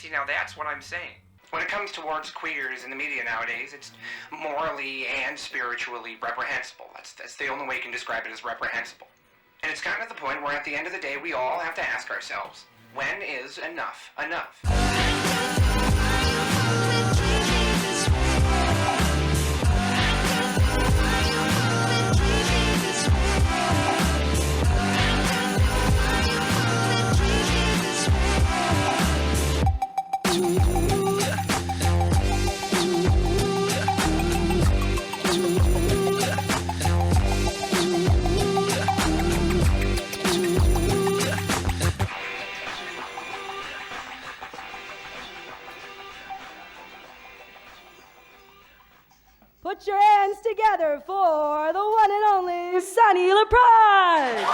See, now that's what I'm saying. When it comes towards queers in the media nowadays, it's morally and spiritually reprehensible. That's the only way you can describe it, as reprehensible. And it's gotten to the point where at the end of the day, we all have to ask ourselves, when is enough enough? Put your hands together for the one and only Sunny Laprade.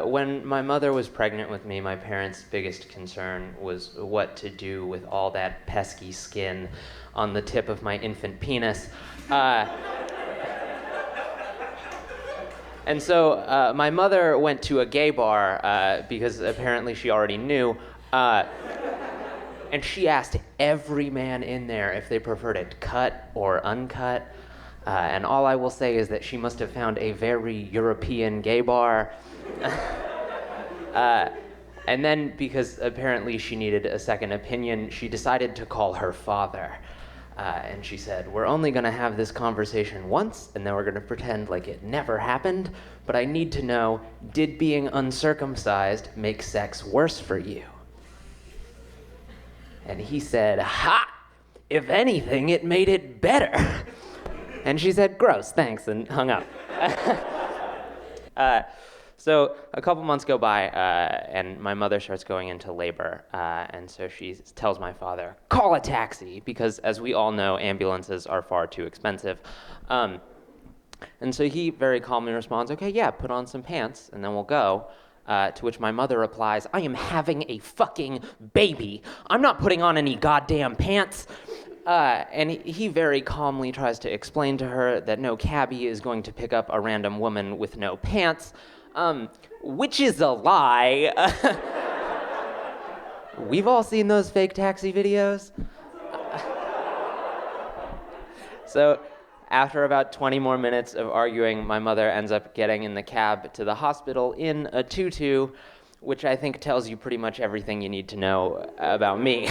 When my mother was pregnant with me, my parents' biggest concern was what to do with all that pesky skin on the tip of my infant penis. And so my mother went to a gay bar because apparently she already knew. And she asked every man in there if they preferred it cut or uncut. And all I will say is that she must have found a very European gay bar. And then, because apparently she needed a second opinion, she decided to call her father. And she said, "We're only gonna have this conversation once, and then we're gonna pretend like it never happened, but I need to know, did being uncircumcised make sex worse for you?" And he said, "Ha! If anything, it made it better." And she said, "Gross, thanks," and hung up. So a couple months go by, and my mother starts going into labor, and so she tells my father, "Call a taxi," because as we all know, ambulances are far too expensive. And so he very calmly responds, "Okay, yeah, put on some pants, and then we'll go." To which my mother replies, "I am having a fucking baby. I'm not putting on any goddamn pants." And he very calmly tries to explain to her that no cabbie is going to pick up a random woman with no pants, which is a lie. We've all seen those fake taxi videos. So after about 20 more minutes of arguing, my mother ends up getting in the cab to the hospital in a tutu, which I think tells you pretty much everything you need to know about me.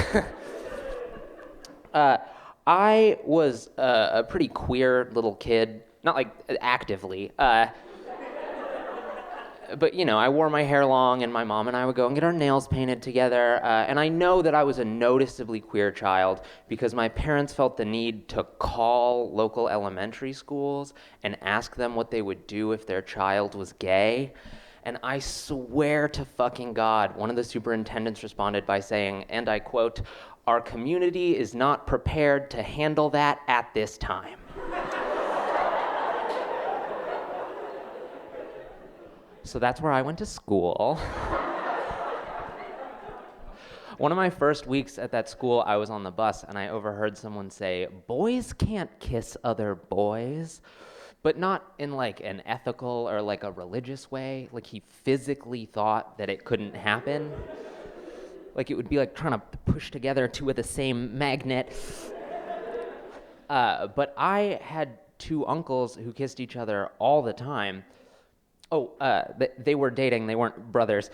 I was a pretty queer little kid, not like actively, but you know, I wore my hair long, and my mom and I would go and get our nails painted together, and I know that I was a noticeably queer child because my parents felt the need to call local elementary schools and ask them what they would do if their child was gay. And I swear to fucking God, one of the superintendents responded by saying, and I quote, "Our community is not prepared to handle that at this time." So that's where I went to school. One of my first weeks at that school, I was on the bus and I overheard someone say, "Boys can't kiss other boys," but not in like an ethical or like a religious way. Like he physically thought that it couldn't happen. Like it would be like trying to push together two of the same magnet. But I had two uncles who kissed each other all the time. They were dating, they weren't brothers.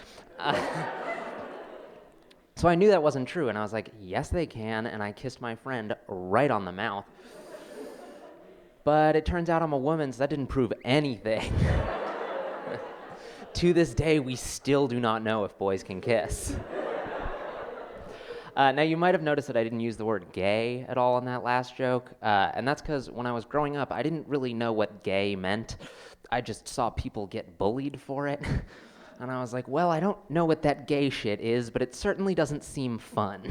So I knew that wasn't true, and I was like, yes, they can, and I kissed my friend right on the mouth. But it turns out I'm a woman, so that didn't prove anything. To this day, we still do not know if boys can kiss. Now, you might have noticed that I didn't use the word gay at all in that last joke, and that's because when I was growing up, I didn't really know what gay meant. I just saw people get bullied for it, and I was like, well, I don't know what that gay shit is, but it certainly doesn't seem fun.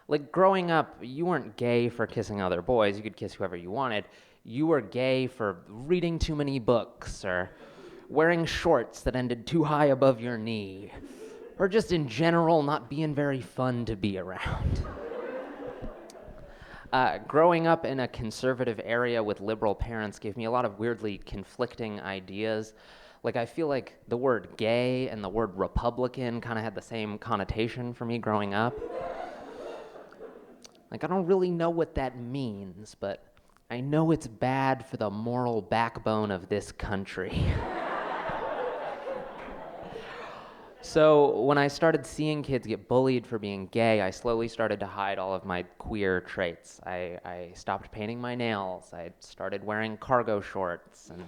Like, growing up, you weren't gay for kissing other boys. You could kiss whoever you wanted. You were gay for reading too many books, or wearing shorts that ended too high above your knee, or just in general not being very fun to be around. Growing up in a conservative area with liberal parents gave me a lot of weirdly conflicting ideas. Like, I feel like the word gay and the word Republican kind of had the same connotation for me growing up. Like, I don't really know what that means, but I know it's bad for the moral backbone of this country. So when I started seeing kids get bullied for being gay, I slowly started to hide all of my queer traits. I stopped painting my nails. I started wearing cargo shorts and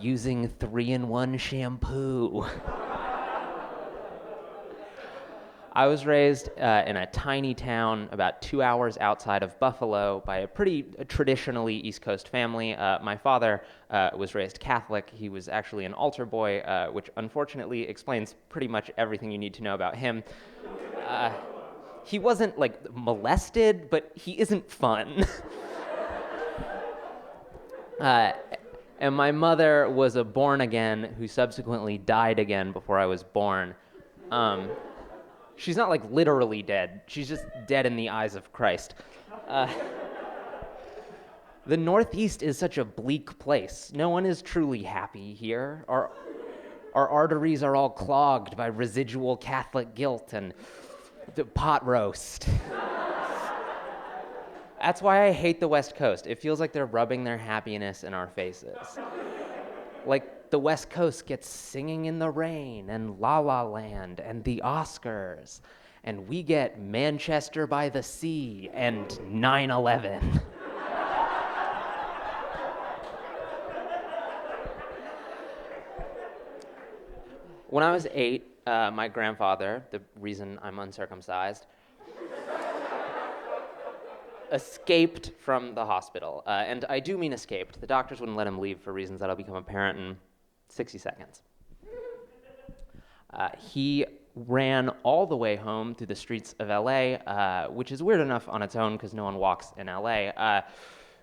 using 3-in-1 shampoo. I was raised in a tiny town about 2 hours outside of Buffalo by a pretty traditionally East Coast family. My father was raised Catholic. He was actually an altar boy, which unfortunately explains pretty much everything you need to know about him. He wasn't, like, molested, but he isn't fun. And my mother was a born-again who subsequently died again before I was born. She's not, like, literally dead. She's just dead in the eyes of Christ. The Northeast is such a bleak place. No one is truly happy here. Our arteries are all clogged by residual Catholic guilt and the pot roast. That's why I hate the West Coast. It feels like they're rubbing their happiness in our faces. Like, the West Coast gets Singing in the Rain and La La Land and the Oscars, and we get Manchester by the Sea and 9/11. When I was 8, my grandfather, the reason I'm uncircumcised, escaped from the hospital. And I do mean escaped. The doctors wouldn't let him leave for reasons that'll become apparent in 60 seconds. He ran all the way home through the streets of LA, which is weird enough on its own because no one walks in LA.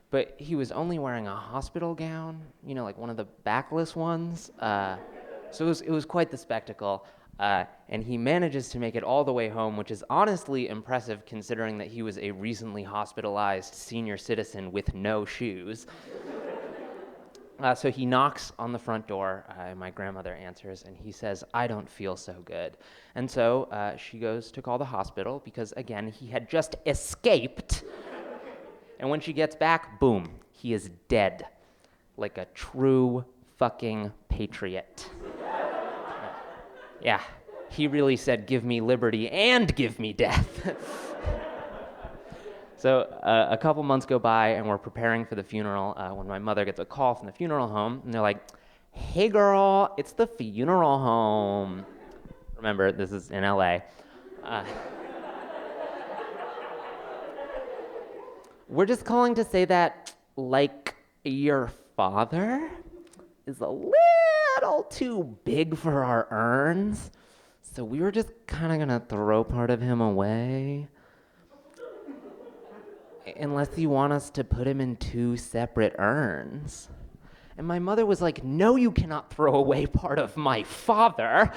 But he was only wearing a hospital gown, you know, like one of the backless ones. So it was quite the spectacle. And he manages to make it all the way home, which is honestly impressive considering that he was a recently hospitalized senior citizen with no shoes. So he knocks on the front door, and my grandmother answers, and he says, "I don't feel so good." And so she goes to call the hospital because, again, he had just escaped. And when she gets back, boom, he is dead, like a true fucking patriot. Yeah, he really said, "Give me liberty and give me death." So a couple months go by, and we're preparing for the funeral when my mother gets a call from the funeral home, and they're like, "Hey, girl, it's the funeral home." Remember, this is in LA. We're just calling to say that, like, your father is a little too big for our urns, so we were just kind of gonna throw part of him away. Unless you want us to put him in 2 separate urns. And my mother was like, "No, you cannot throw away part of my father.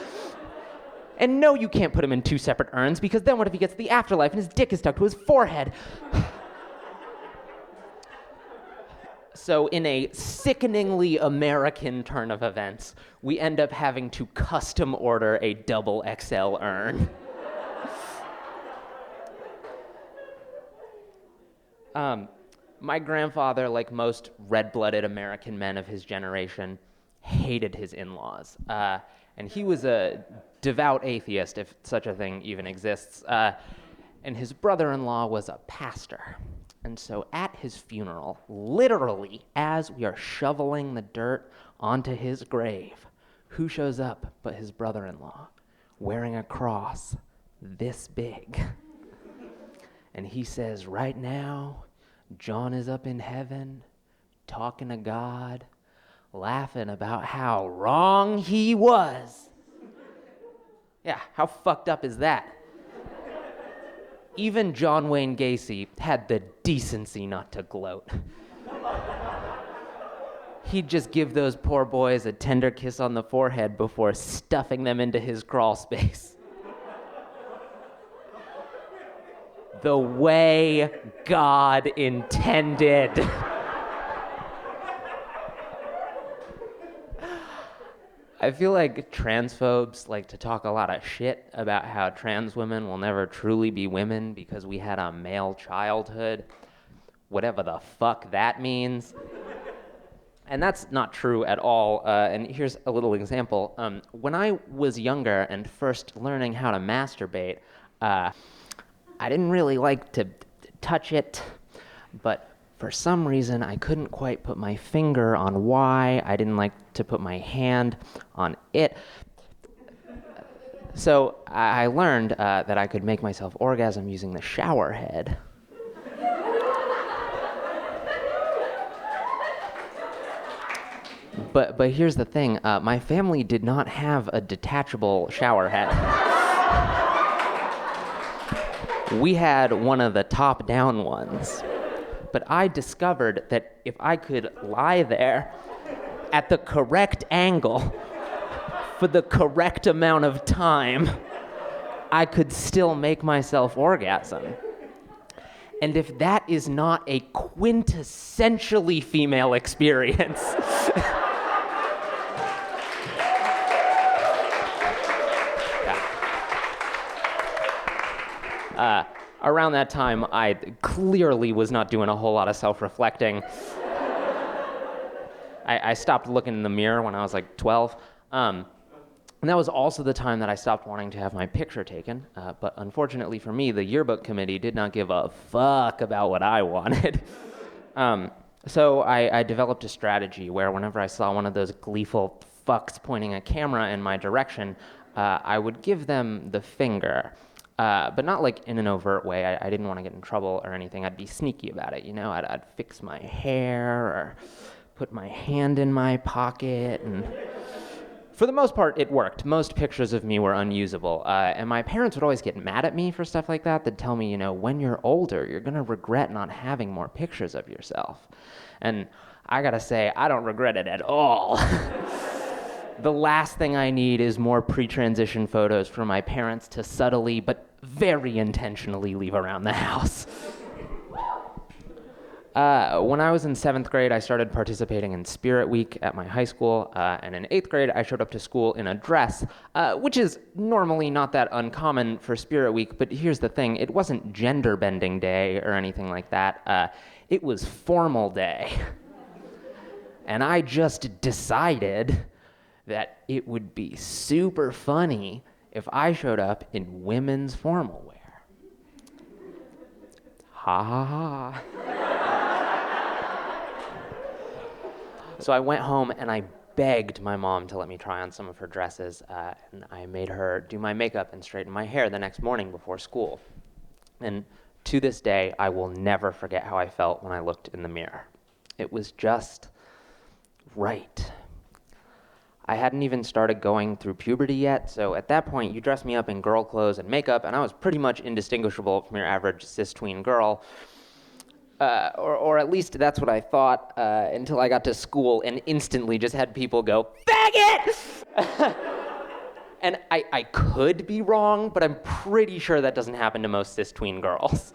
And no, you can't put him in 2 separate urns, because then what if he gets to the afterlife and his dick is stuck to his forehead?" So in a sickeningly American turn of events, we end up having to custom order a double XL urn. My grandfather, like most red-blooded American men of his generation, hated his in-laws. And he was a devout atheist, if such a thing even exists. And his brother-in-law was a pastor. And so at his funeral, literally, as we are shoveling the dirt onto his grave, who shows up but his brother-in-law, wearing a cross this big? And he says, "Right now, John is up in heaven, talking to God, laughing about how wrong he was." Yeah, how fucked up is that? Even John Wayne Gacy had the decency not to gloat. he'd just give those poor boys a tender kiss on the forehead before stuffing them into his crawl space. The way God intended. I feel like transphobes like to talk a lot of shit about how trans women will never truly be women because we had a male childhood, whatever the fuck that means. And that's not true at all. And here's a little example. When I was younger and first learning how to masturbate, I didn't really like to touch it, but for some reason, I couldn't quite put my finger on why. I didn't like to put my hand on it. So I learned that I could make myself orgasm using the shower head. But here's the thing. My family did not have a detachable shower head. We had one of the top-down ones. But I discovered that if I could lie there at the correct angle for the correct amount of time, I could still make myself orgasm. And if that is not a quintessentially female experience, around that time, I clearly was not doing a whole lot of self-reflecting. I stopped looking in the mirror when I was like 12. And that was also the time that I stopped wanting to have my picture taken. But unfortunately for me, the yearbook committee did not give a fuck about what I wanted. So I developed a strategy where whenever I saw one of those gleeful fucks pointing a camera in my direction, I would give them the finger. But not like in an overt way. I didn't want to get in trouble or anything. I'd be sneaky about it, you know? I'd fix my hair or put my hand in my pocket. And for the most part, it worked. Most pictures of me were unusable. And my parents would always get mad at me for stuff like that. They'd tell me, you know, when you're older, you're going to regret not having more pictures of yourself. And I got to say, I don't regret it at all. The last thing I need is more pre-transition photos from my parents to subtly but very intentionally leave around the house. When I was in 7th grade, I started participating in Spirit Week at my high school, and in 8th grade, I showed up to school in a dress, which is normally not that uncommon for Spirit Week, but here's the thing, it wasn't gender-bending day or anything like that. It was formal day. And I just decided that it would be super funny if I showed up in women's formal wear. Ha ha ha. So I went home and I begged my mom to let me try on some of her dresses, and I made her do my makeup and straighten my hair the next morning before school. And to this day, I will never forget how I felt when I looked in the mirror. It was just right. I hadn't even started going through puberty yet, so at that point, you dressed me up in girl clothes and makeup, and I was pretty much indistinguishable from your average cis-tween girl. Or at least that's what I thought, until I got to school and instantly just had people go, "Faggot!" And I could be wrong, but I'm pretty sure that doesn't happen to most cis-tween girls.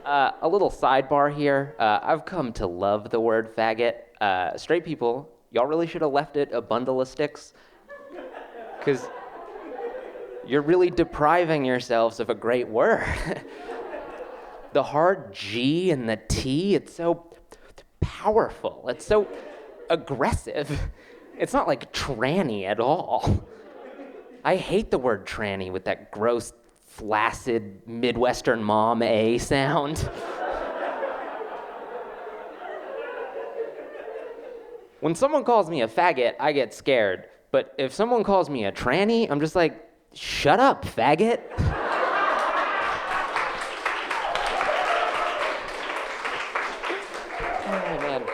A little sidebar here. I've come to love the word faggot. Straight people, y'all really should have left it a bundle of sticks. Because you're really depriving yourselves of a great word. The hard G and the T, it's so powerful. It's so aggressive. It's not like tranny at all. I hate the word tranny with that gross, flaccid Midwestern mom A sound. When someone calls me a faggot, I get scared. But if someone calls me a tranny, I'm just like, shut up, faggot. Oh, man.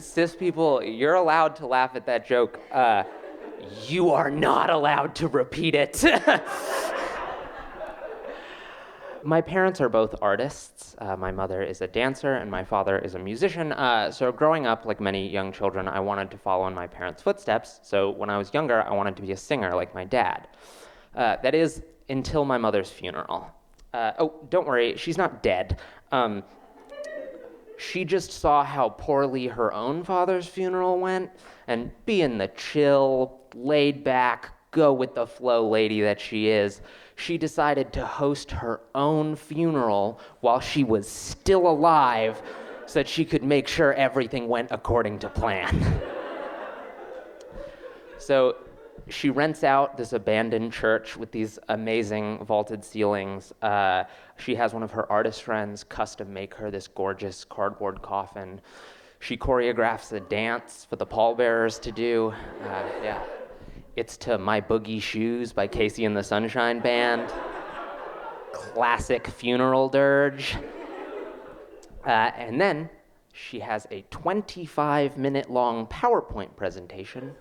Cis people, you're allowed to laugh at that joke. You are not allowed to repeat it. My parents are both artists. My mother is a dancer and my father is a musician. So growing up, like many young children, I wanted to follow in my parents' footsteps. So when I was younger, I wanted to be a singer like my dad. That is until my mother's funeral. Don't worry, she's not dead. She just saw how poorly her own father's funeral went, and being the chill, laid back, go with the flow lady that she is, she decided to host her own funeral while she was still alive so that she could make sure everything went according to plan. So she rents out this abandoned church with these amazing vaulted ceilings. She has one of her artist friends custom make her this gorgeous cardboard coffin. She choreographs a dance for the pallbearers to do. Yeah. It's to My Boogie Shoes by Casey and the Sunshine Band. Classic funeral dirge. And then she has a 25-minute long PowerPoint presentation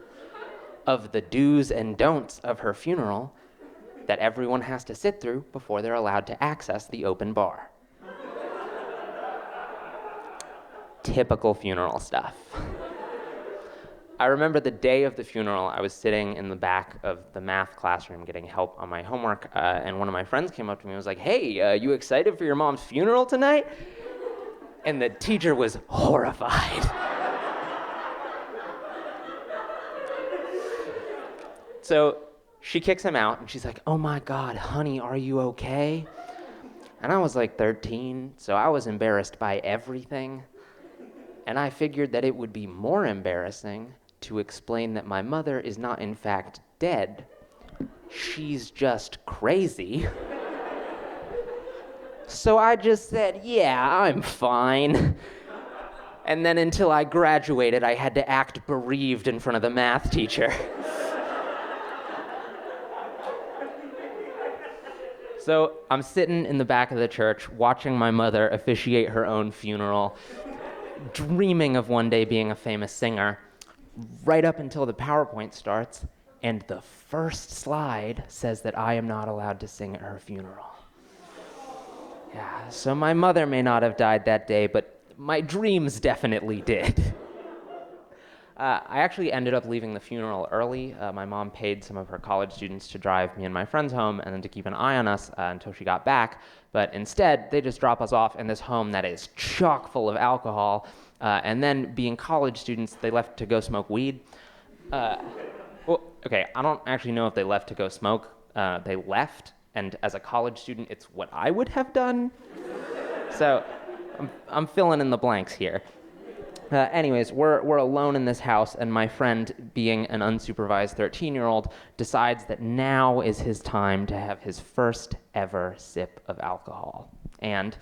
of the do's and don'ts of her funeral that everyone has to sit through before they're allowed to access the open bar. Typical funeral stuff. I remember the day of the funeral, I was sitting in the back of the math classroom getting help on my homework, and one of my friends came up to me and was like, "Hey, you excited for your mom's funeral tonight?" And the teacher was horrified. So she kicks him out, and she's like, "Oh my God, honey, are you okay?" And I was like 13, so I was embarrassed by everything. And I figured that it would be more embarrassing to explain that my mother is not in fact dead. She's just crazy. So I just said, "Yeah, I'm fine." And then until I graduated, I had to act bereaved in front of the math teacher. So I'm sitting in the back of the church watching my mother officiate her own funeral, dreaming of one day being a famous singer, right up until the PowerPoint starts, and the first slide says that I am not allowed to sing at her funeral. Yeah, so my mother may not have died that day, but my dreams definitely did. I actually ended up leaving the funeral early. My mom paid some of her college students to drive me and my friends home and then to keep an eye on us until she got back. But instead, they just drop us off in this home that is chock full of alcohol. And then, being college students, they left to go smoke weed. Well, okay, I don't actually know if they left to go smoke. They left, and as a college student, it's what I would have done. So I'm filling in the blanks here. Anyways, we're alone in this house, and my friend, being an unsupervised 13-year-old, decides that now is his time to have his first ever sip of alcohol. And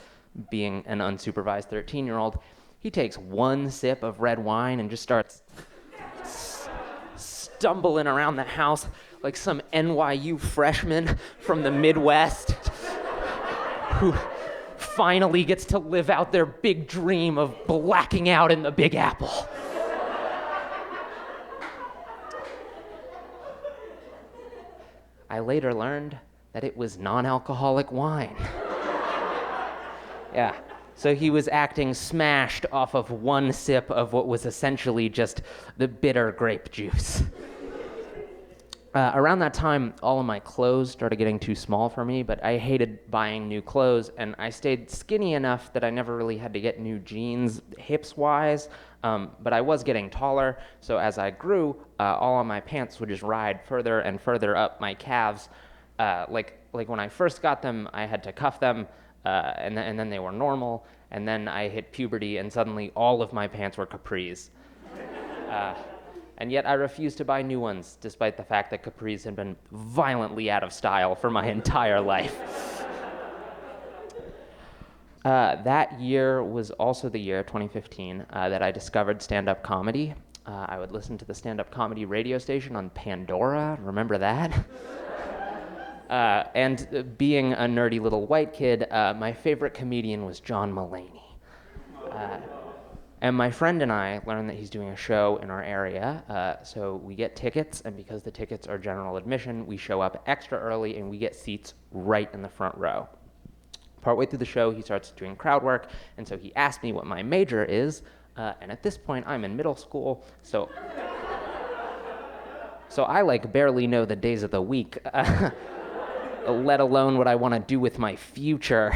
being an unsupervised 13-year-old, he takes one sip of red wine and just starts stumbling around the house like some NYU freshman from the Midwest who finally gets to live out their big dream of blacking out in the Big Apple. I later learned that it was non-alcoholic wine. Yeah, so he was acting smashed off of one sip of what was essentially just the bitter grape juice. Around that time, all of my clothes started getting too small for me, but I hated buying new clothes, and I stayed skinny enough that I never really had to get new jeans hips-wise, but I was getting taller, so as I grew, all of my pants would just ride further and further up my calves. Like when I first got them, I had to cuff them, and then they were normal, and then I hit puberty, and suddenly all of my pants were capris. And yet I refused to buy new ones, despite the fact that capris had been violently out of style for my entire life. That year was also the year, 2015, that I discovered stand-up comedy. I would listen to the stand-up comedy radio station on Pandora, remember that? And being a nerdy little white kid, my favorite comedian was John Mulaney. And my friend and I learned that he's doing a show in our area, so we get tickets, and because the tickets are general admission, we show up extra early and we get seats right in the front row. Partway through the show, he starts doing crowd work, and so he asked me what my major is, and at this point, I'm in middle school, so I barely know the days of the week, let alone what I want to do with my future.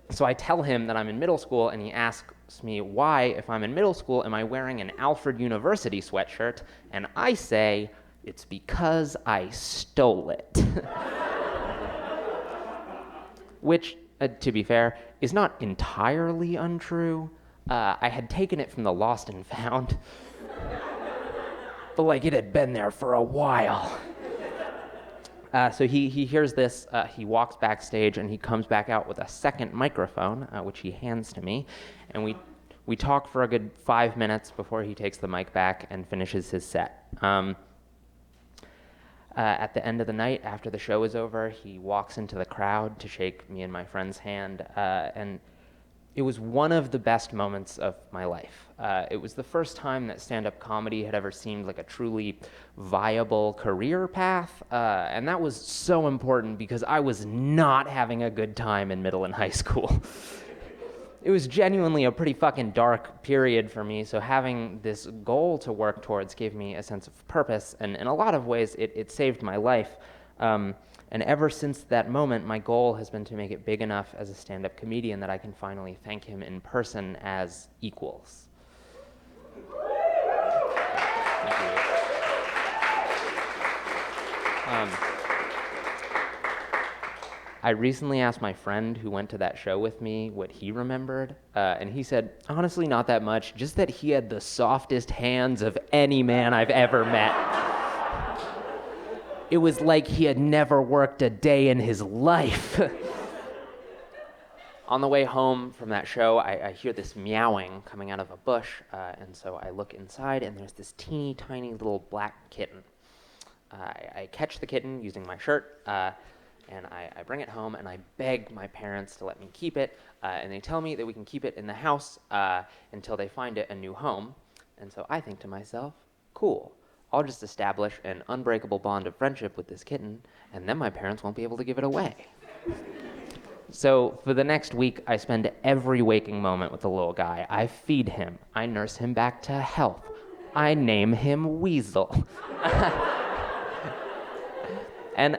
So I tell him that I'm in middle school, and he asks me why, if I'm in middle school, am I wearing an Alfred University sweatshirt? And I say, it's because I stole it. Which, to be fair, is not entirely untrue. I had taken it from the Lost and Found, but it had been there for a while. So he hears this, he walks backstage, and he comes back out with a second microphone, which he hands to me, and we talk for a good 5 minutes before he takes the mic back and finishes his set. At the end of the night, after the show is over, he walks into the crowd to shake me and my friend's hand, and it was one of the best moments of my life. It was the first time that stand-up comedy had ever seemed like a truly viable career path, and that was so important because I was not having a good time in middle and high school. It was genuinely a pretty fucking dark period for me, so having this goal to work towards gave me a sense of purpose, and in a lot of ways, it saved my life. And ever since that moment, my goal has been to make it big enough as a stand-up comedian that I can finally thank him in person as equals. Thank you. I recently asked my friend who went to that show with me what he remembered, and he said, honestly, not that much, just that he had the softest hands of any man I've ever met. It was like he had never worked a day in his life. On the way home from that show, I hear this meowing coming out of a bush, and so I look inside, and there's this teeny tiny little black kitten. I catch the kitten using my shirt, and I bring it home, and I beg my parents to let me keep it, and they tell me that we can keep it in the house until they find it a new home. And so I think to myself, cool, I'll just establish an unbreakable bond of friendship with this kitten, and then my parents won't be able to give it away. So for the next week, I spend every waking moment with the little guy. I feed him. I nurse him back to health. I name him Weasel. And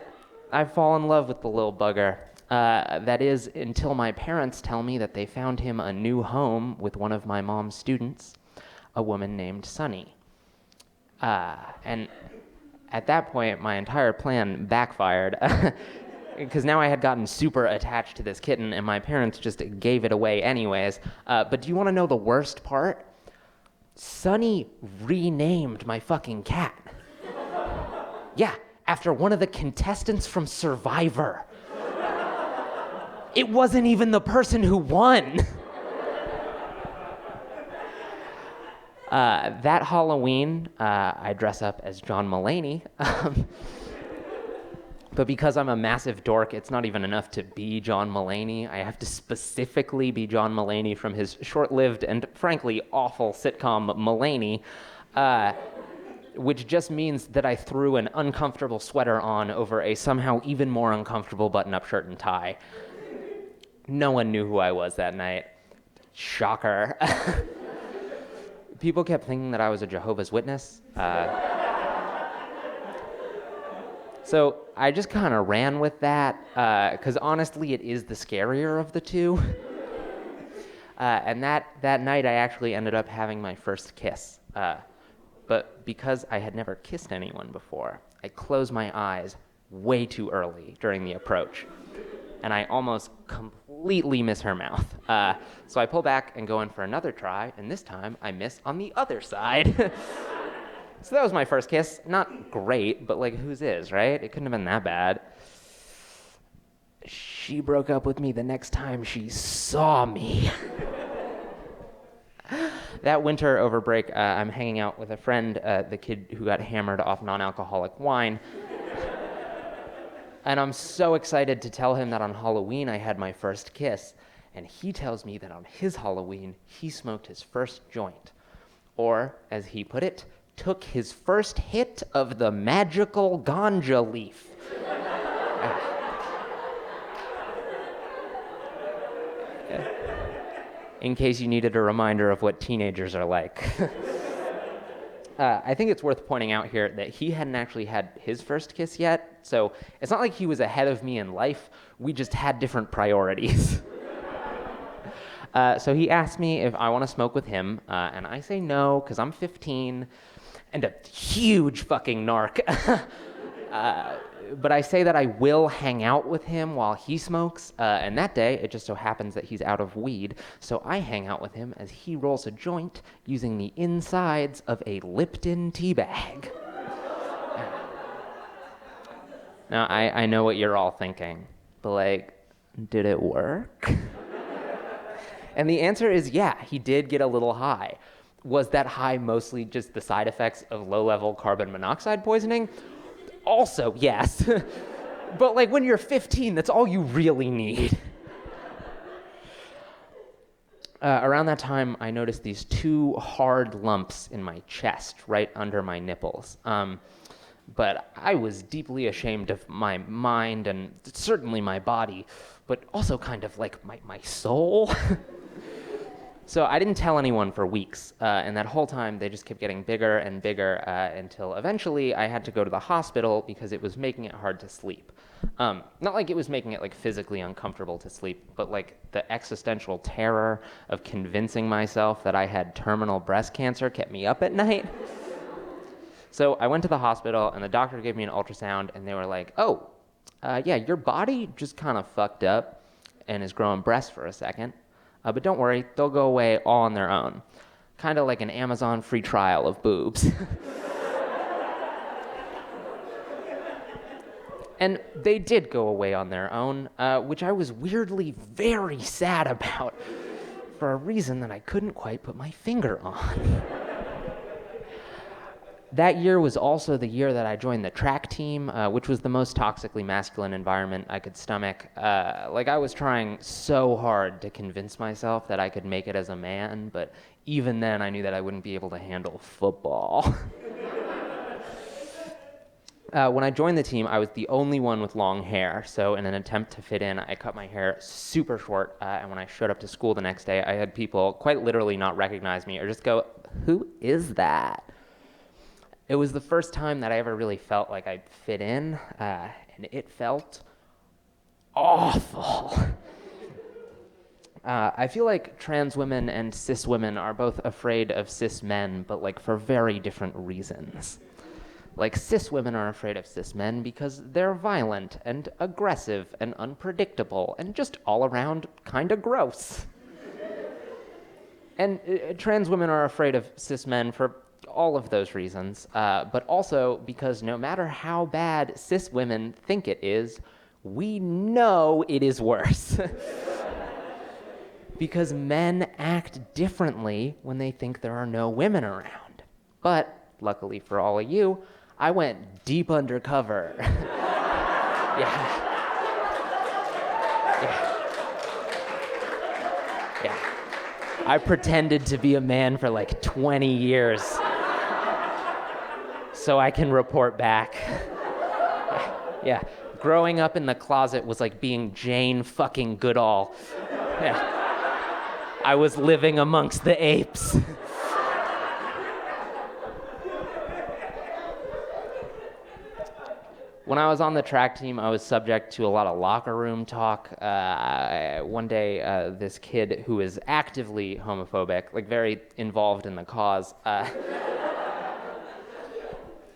I fall in love with the little bugger. That is, until my parents tell me that they found him a new home with one of my mom's students, a woman named Sunny. And at that point, my entire plan backfired, because now I had gotten super attached to this kitten, and my parents just gave it away anyways. But do you want to know the worst part? Sunny renamed my fucking cat. Yeah, after one of the contestants from Survivor. It wasn't even the person who won. That Halloween, I dress up as John Mulaney. But because I'm a massive dork, it's not even enough to be John Mulaney. I have to specifically be John Mulaney from his short-lived and frankly awful sitcom Mulaney, which just means that I threw an uncomfortable sweater on over a somehow even more uncomfortable button-up shirt and tie. No one knew who I was that night. Shocker. People kept thinking that I was a Jehovah's Witness. So I just kind of ran with that, because honestly, it is the scarier of the two. And that night, I actually ended up having my first kiss. But because I had never kissed anyone before, I closed my eyes way too early during the approach. And I almost completely miss her mouth. So I pull back and go in for another try, and this time I miss on the other side. So that was my first kiss. Not great, but whose is, right? It couldn't have been that bad. She broke up with me the next time she saw me. That winter over break, I'm hanging out with a friend, the kid who got hammered off non-alcoholic wine. And I'm so excited to tell him that on Halloween I had my first kiss. And he tells me that on his Halloween, he smoked his first joint. Or, as he put it, took his first hit of the magical ganja leaf. in case you needed a reminder of what teenagers are like. I think it's worth pointing out here that he hadn't actually had his first kiss yet, so it's not like he was ahead of me in life. We just had different priorities. So he asked me if I want to smoke with him, and I say no, because I'm 15 and a huge fucking narc. But I say that I will hang out with him while he smokes, and that day, it just so happens that he's out of weed, so I hang out with him as he rolls a joint using the insides of a Lipton tea bag. Now, I know what you're all thinking, but like, did it work? And the answer is yeah, he did get a little high. Was that high mostly just the side effects of low-level carbon monoxide poisoning? Also, yes. But like when you're 15, that's all you really need. Around that time, I noticed these 2 hard lumps in my chest, right under my nipples. But I was deeply ashamed of my mind and certainly my body, but also kind of like my soul. So I didn't tell anyone for weeks, and that whole time they just kept getting bigger and bigger until eventually I had to go to the hospital because it was making it hard to sleep. Not like it was making it like physically uncomfortable to sleep, but like the existential terror of convincing myself that I had terminal breast cancer kept me up at night. So I went to the hospital and the doctor gave me an ultrasound and they were like, oh, yeah, your body just kind of fucked up and is growing breasts for a second. But don't worry, they'll go away all on their own. Kind of like an Amazon free trial of boobs. And they did go away on their own, which I was weirdly very sad about for a reason that I couldn't quite put my finger on. That year was also the year that I joined the track team, which was the most toxically masculine environment I could stomach. Like I was trying so hard to convince myself that I could make it as a man, but even then I knew that I wouldn't be able to handle football. When I joined the team, I was the only one with long hair, so in an attempt to fit in, I cut my hair super short, and when I showed up to school the next day, I had people quite literally not recognize me or just go, "Who is that?" It was the first time that I ever really felt like I'd fit in, and it felt awful. I feel like trans women and cis women are both afraid of cis men, but like for very different reasons. Like cis women are afraid of cis men because they're violent and aggressive and unpredictable and just all around kind of gross. And trans women are afraid of cis men for all of those reasons, but also because no matter how bad cis women think it is, we know it is worse. Because men act differently when they think there are no women around. But luckily for all of you, I went deep undercover. Yeah. I pretended to be a man for like 20 years. So I can report back. Yeah. Growing up in the closet was like being Jane fucking Goodall. Yeah. I was living amongst the apes. When I was on the track team, I was subject to a lot of locker room talk. One day, this kid who is actively homophobic, like very involved in the cause,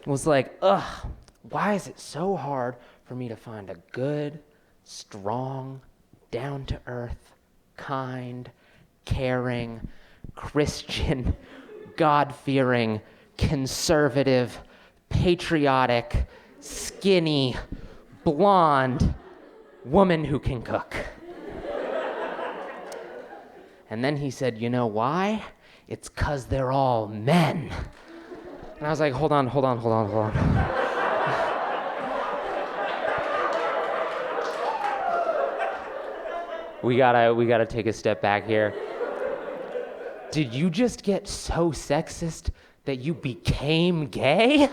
was like, ugh, why is it so hard for me to find a good, strong, down-to-earth, kind, caring, Christian, God-fearing, conservative, patriotic, skinny, blonde woman who can cook? And then he said, you know why? It's 'cause they're all men. And I was like, hold on. We gotta take a step back here. Did you just get so sexist that you became gay?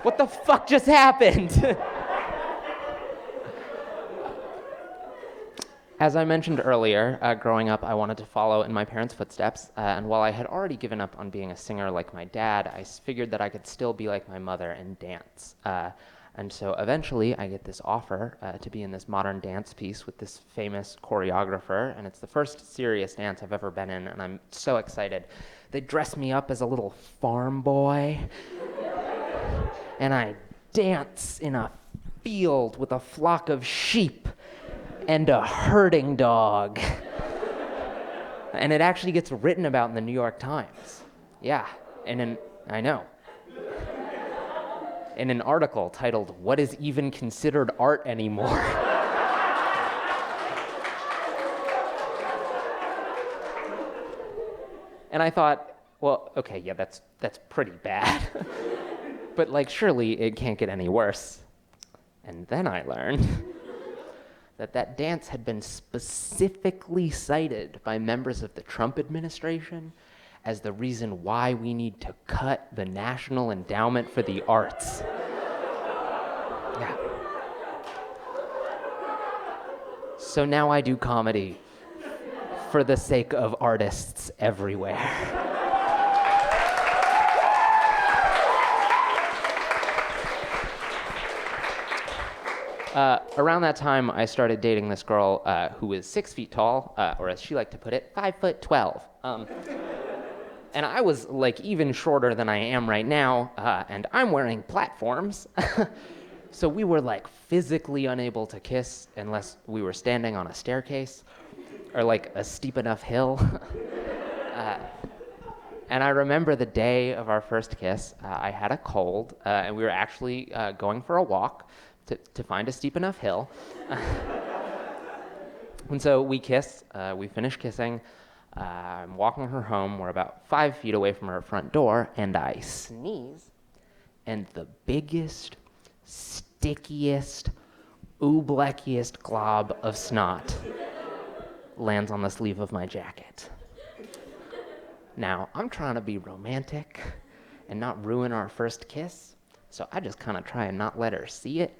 What the fuck just happened? As I mentioned earlier, growing up, I wanted to follow in my parents' footsteps, and while I had already given up on being a singer like my dad, I figured that I could still be like my mother and dance. And so eventually, I get this offer to be in this modern dance piece with this famous choreographer, and it's the first serious dance I've ever been in, and I'm so excited. They dress me up as a little farm boy, and I dance in a field with a flock of sheep and a herding dog. And it actually gets written about in the New York Times. Yeah, I know. In an article titled, "What is Even Considered Art Anymore?" And I thought, well, okay, yeah, that's pretty bad. But like, surely it can't get any worse. And then I learned that dance had been specifically cited by members of the Trump administration as the reason why we need to cut the National Endowment for the Arts. Yeah. So now I do comedy for the sake of artists everywhere. Around that time, I started dating this girl who is 6 feet tall, or as she liked to put it, 5'12". And I was like even shorter than I am right now, and I'm wearing platforms. So we were like physically unable to kiss unless we were standing on a staircase or like a steep enough hill. And I remember the day of our first kiss, I had a cold, and we were actually going for a walk to find a steep enough hill. And so we kiss, we finish kissing, I'm walking her home, we're about 5 feet away from her front door, and I sneeze, and the biggest, stickiest, oobleckiest glob of snot lands on the sleeve of my jacket. Now, I'm trying to be romantic and not ruin our first kiss, so I just kind of try and not let her see it.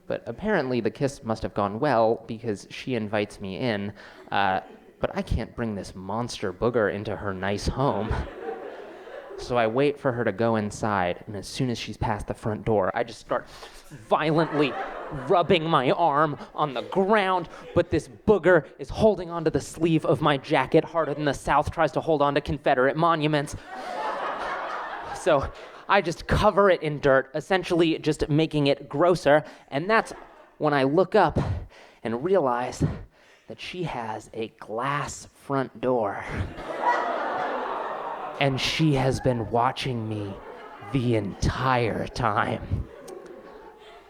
But apparently the kiss must have gone well because she invites me in, but I can't bring this monster booger into her nice home. So I wait for her to go inside, and as soon as she's past the front door, I just start violently rubbing my arm on the ground, but this booger is holding onto the sleeve of my jacket harder than the South tries to hold on to Confederate monuments. So I just cover it in dirt, essentially just making it grosser, and that's when I look up and realize that she has a glass front door. And she has been watching me the entire time.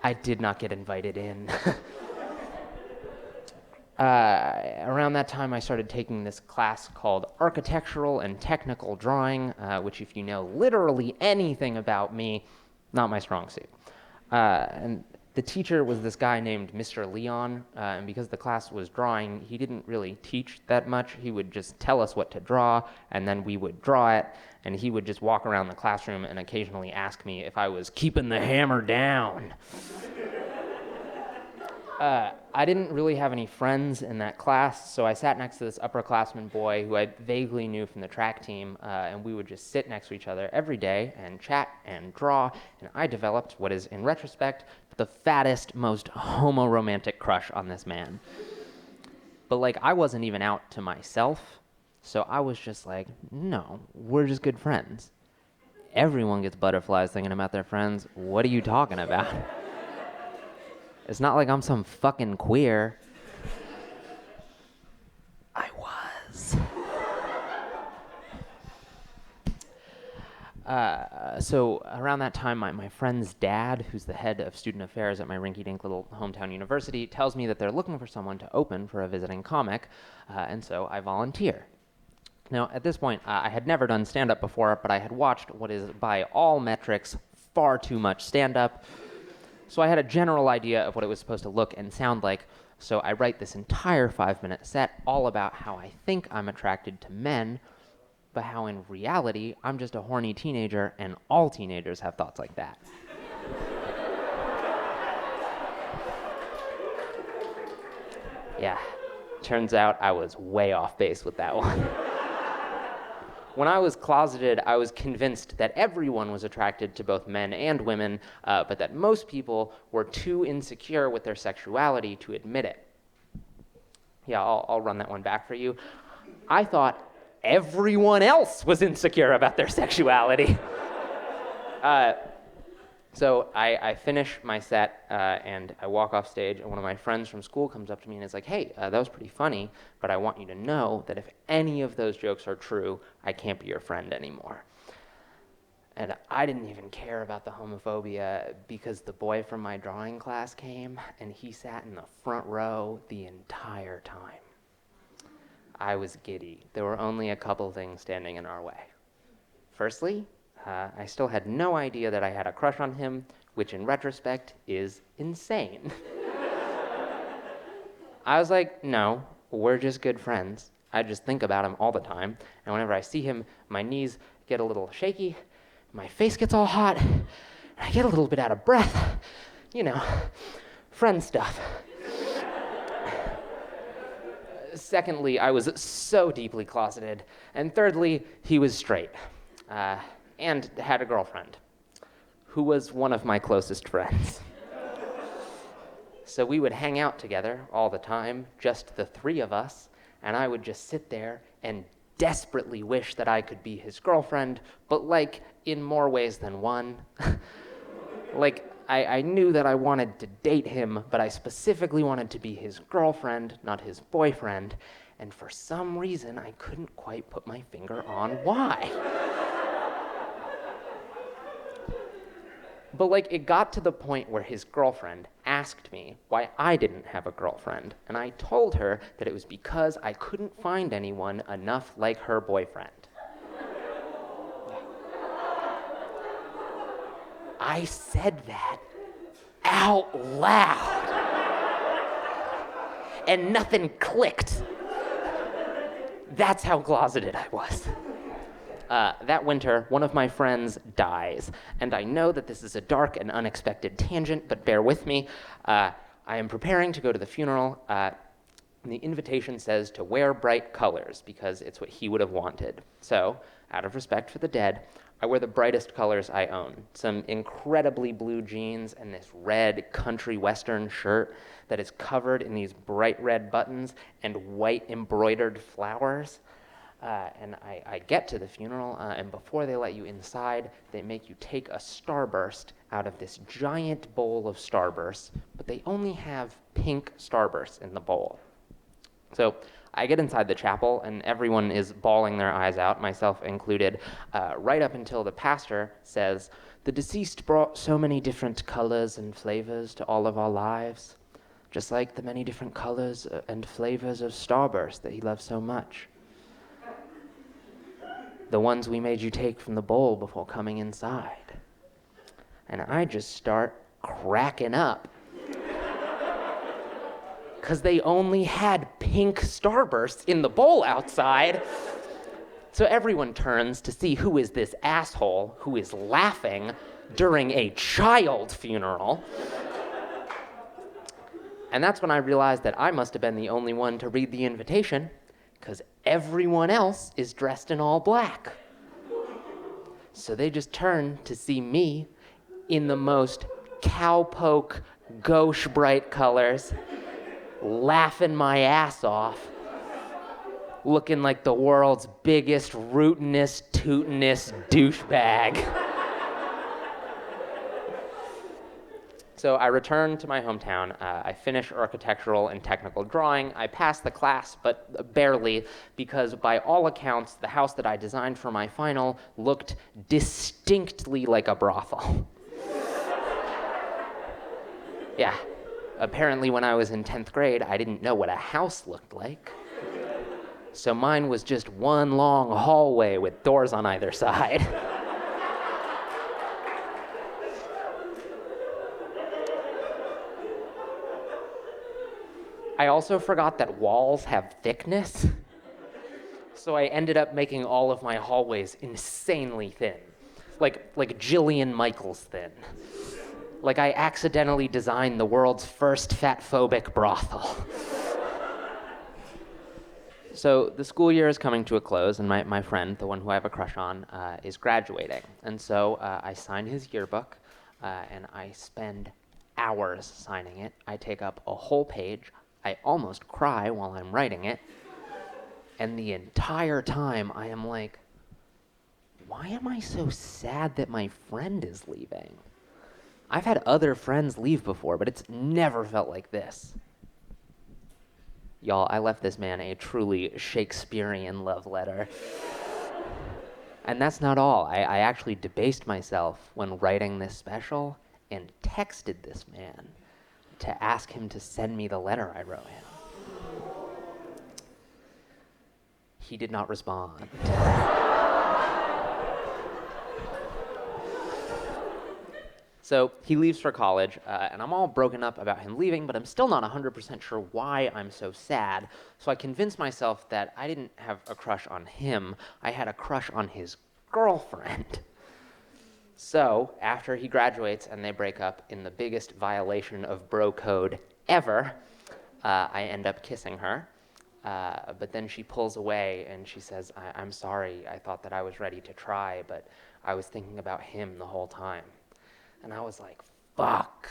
I did not get invited in. Around that time, I started taking this class called Architectural and Technical Drawing, which, if you know literally anything about me, not my strong suit. And the teacher was this guy named Mr. Leon, and because the class was drawing, he didn't really teach that much. He would just tell us what to draw, and then we would draw it, and he would just walk around the classroom and occasionally ask me if I was keeping the hammer down. I didn't really have any friends in that class, so I sat next to this upperclassman boy who I vaguely knew from the track team, and we would just sit next to each other every day and chat and draw, and I developed what is, in retrospect, the fattest, most homo-romantic crush on this man. But, like, I wasn't even out to myself, so I was just like, no, we're just good friends. Everyone gets butterflies thinking about their friends. What are you talking about? It's not like I'm some fucking queer. I was. So around that time, my friend's dad, who's the head of student affairs at my rinky-dink little hometown university, tells me that they're looking for someone to open for a visiting comic, and so I volunteer. Now, at this point, I had never done stand-up before, but I had watched what is, by all metrics, far too much stand-up. So I had a general idea of what it was supposed to look and sound like, so I write this entire 5-minute set all about how I think I'm attracted to men, but how in reality, I'm just a horny teenager, and all teenagers have thoughts like that. Yeah, turns out I was way off base with that one. When I was closeted, I was convinced that everyone was attracted to both men and women, but that most people were too insecure with their sexuality to admit it. Yeah, I'll run that one back for you. I thought everyone else was insecure about their sexuality. So I finish my set and I walk off stage, and one of my friends from school comes up to me and is like, hey, that was pretty funny, but I want you to know that if any of those jokes are true, I can't be your friend anymore. And I didn't even care about the homophobia because the boy from my drawing class came and he sat in the front row the entire time. I was giddy. There were only a couple things standing in our way. Firstly, I still had no idea that I had a crush on him, which in retrospect is insane. I was like, no, we're just good friends. I just think about him all the time, and whenever I see him, my knees get a little shaky, my face gets all hot, and I get a little bit out of breath. You know, friend stuff. Secondly, I was so deeply closeted. And thirdly, he was straight. And had a girlfriend, who was one of my closest friends. So we would hang out together all the time, just the three of us, and I would just sit there and desperately wish that I could be his girlfriend, but like in more ways than one. Like, I knew that I wanted to date him, but I specifically wanted to be his girlfriend, not his boyfriend, and for some reason I couldn't quite put my finger on why. But like, it got to the point where his girlfriend asked me why I didn't have a girlfriend, and I told her that it was because I couldn't find anyone enough like her boyfriend. I said that out loud, and nothing clicked. That's how closeted I was. That winter, one of my friends dies, and I know that this is a dark and unexpected tangent, but bear with me. I am preparing to go to the funeral, and the invitation says to wear bright colors, because it's what he would have wanted. So, out of respect for the dead, I wear the brightest colors I own. Some incredibly blue jeans and this red country western shirt that is covered in these bright red buttons and white embroidered flowers. And I get to the funeral, and before they let you inside, they make you take a Starburst out of this giant bowl of Starbursts, but they only have pink Starbursts in the bowl. So I get inside the chapel, and everyone is bawling their eyes out, myself included, right up until the pastor says, "The deceased brought so many different colors and flavors to all of our lives, just like the many different colors and flavors of Starburst that he loved so much. The ones we made you take from the bowl before coming inside." And I just start cracking up. Because they only had pink Starbursts in the bowl outside. So everyone turns to see who is this asshole who is laughing during a child funeral. And that's when I realized that I must have been the only one to read the invitation, because everyone else is dressed in all black. So they just turn to see me in the most cowpoke, gauche bright colors, laughing my ass off, looking like the world's biggest rootinest, tootinest douchebag. So I return to my hometown. I finish architectural and technical drawing. I pass the class, but barely, because by all accounts, the house that I designed for my final looked distinctly like a brothel. Yeah, apparently when I was in 10th grade, I didn't know what a house looked like. So mine was just one long hallway with doors on either side. I also forgot that walls have thickness, so I ended up making all of my hallways insanely thin, like Jillian Michaels thin. Like I accidentally designed the world's first fat-phobic brothel. So the school year is coming to a close, and my friend, the one who I have a crush on, is graduating. And so I sign his yearbook, and I spend hours signing it. I take up a whole page. I almost cry while I'm writing it. And the entire time I am like, why am I so sad that my friend is leaving? I've had other friends leave before, but it's never felt like this. Y'all, I left this man a truly Shakespearean love letter. And that's not all. I actually debased myself when writing this special and texted this man to ask him to send me the letter I wrote him. He did not respond. So he leaves for college, and I'm all broken up about him leaving, but I'm still not 100% sure why I'm so sad. So I convinced myself that I didn't have a crush on him, I had a crush on his girlfriend. So after he graduates and they break up in the biggest violation of bro code ever, I end up kissing her. But then she pulls away and she says, I'm sorry, I thought that I was ready to try, but I was thinking about him the whole time. And I was like, fuck.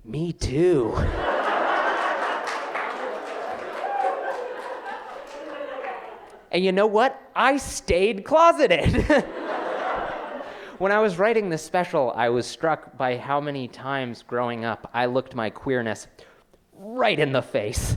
Me too. And you know what? I stayed closeted. When I was writing this special, I was struck by how many times growing up I looked my queerness right in the face,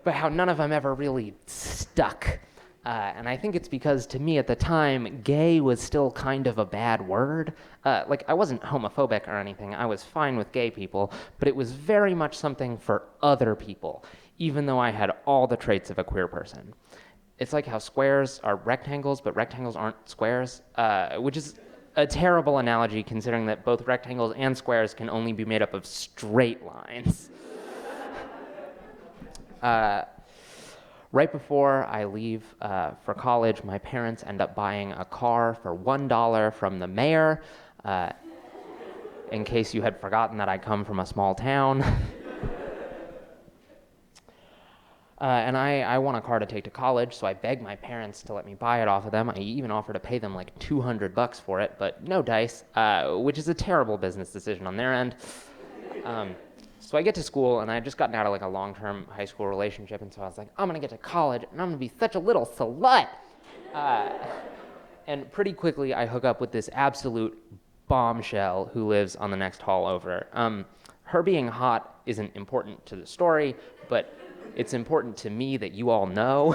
but how none of them ever really stuck. And I think it's because, to me at the time, gay was still kind of a bad word. Like, I wasn't homophobic or anything. I was fine with gay people, but it was very much something for other people, even though I had all the traits of a queer person. It's like how squares are rectangles, but rectangles aren't squares, which is a terrible analogy considering that both rectangles and squares can only be made up of straight lines. Right before I leave for college, my parents end up buying a car for $1 from the mayor, in case you had forgotten that I come from a small town. And I want a car to take to college, so I begged my parents to let me buy it off of them. I even offered to pay them like $200 for it, but no dice, which is a terrible business decision on their end. So I get to school, and I had just gotten out of like a long-term high school relationship, and so I was like, I'm gonna get to college, and I'm gonna be such a little slut. And pretty quickly, I hook up with this absolute bombshell who lives on the next hall over. Her being hot isn't important to the story, but it's important to me that you all know.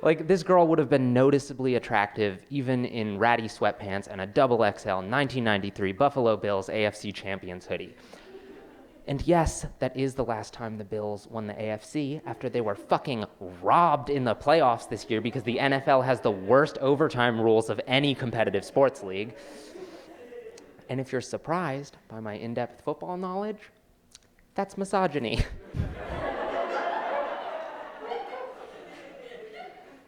Like, this girl would have been noticeably attractive even in ratty sweatpants and a double XL 1993 Buffalo Bills AFC Champions hoodie. And yes, that is the last time the Bills won the AFC after they were fucking robbed in the playoffs this year because the NFL has the worst overtime rules of any competitive sports league. And if you're surprised by my in-depth football knowledge, that's misogyny.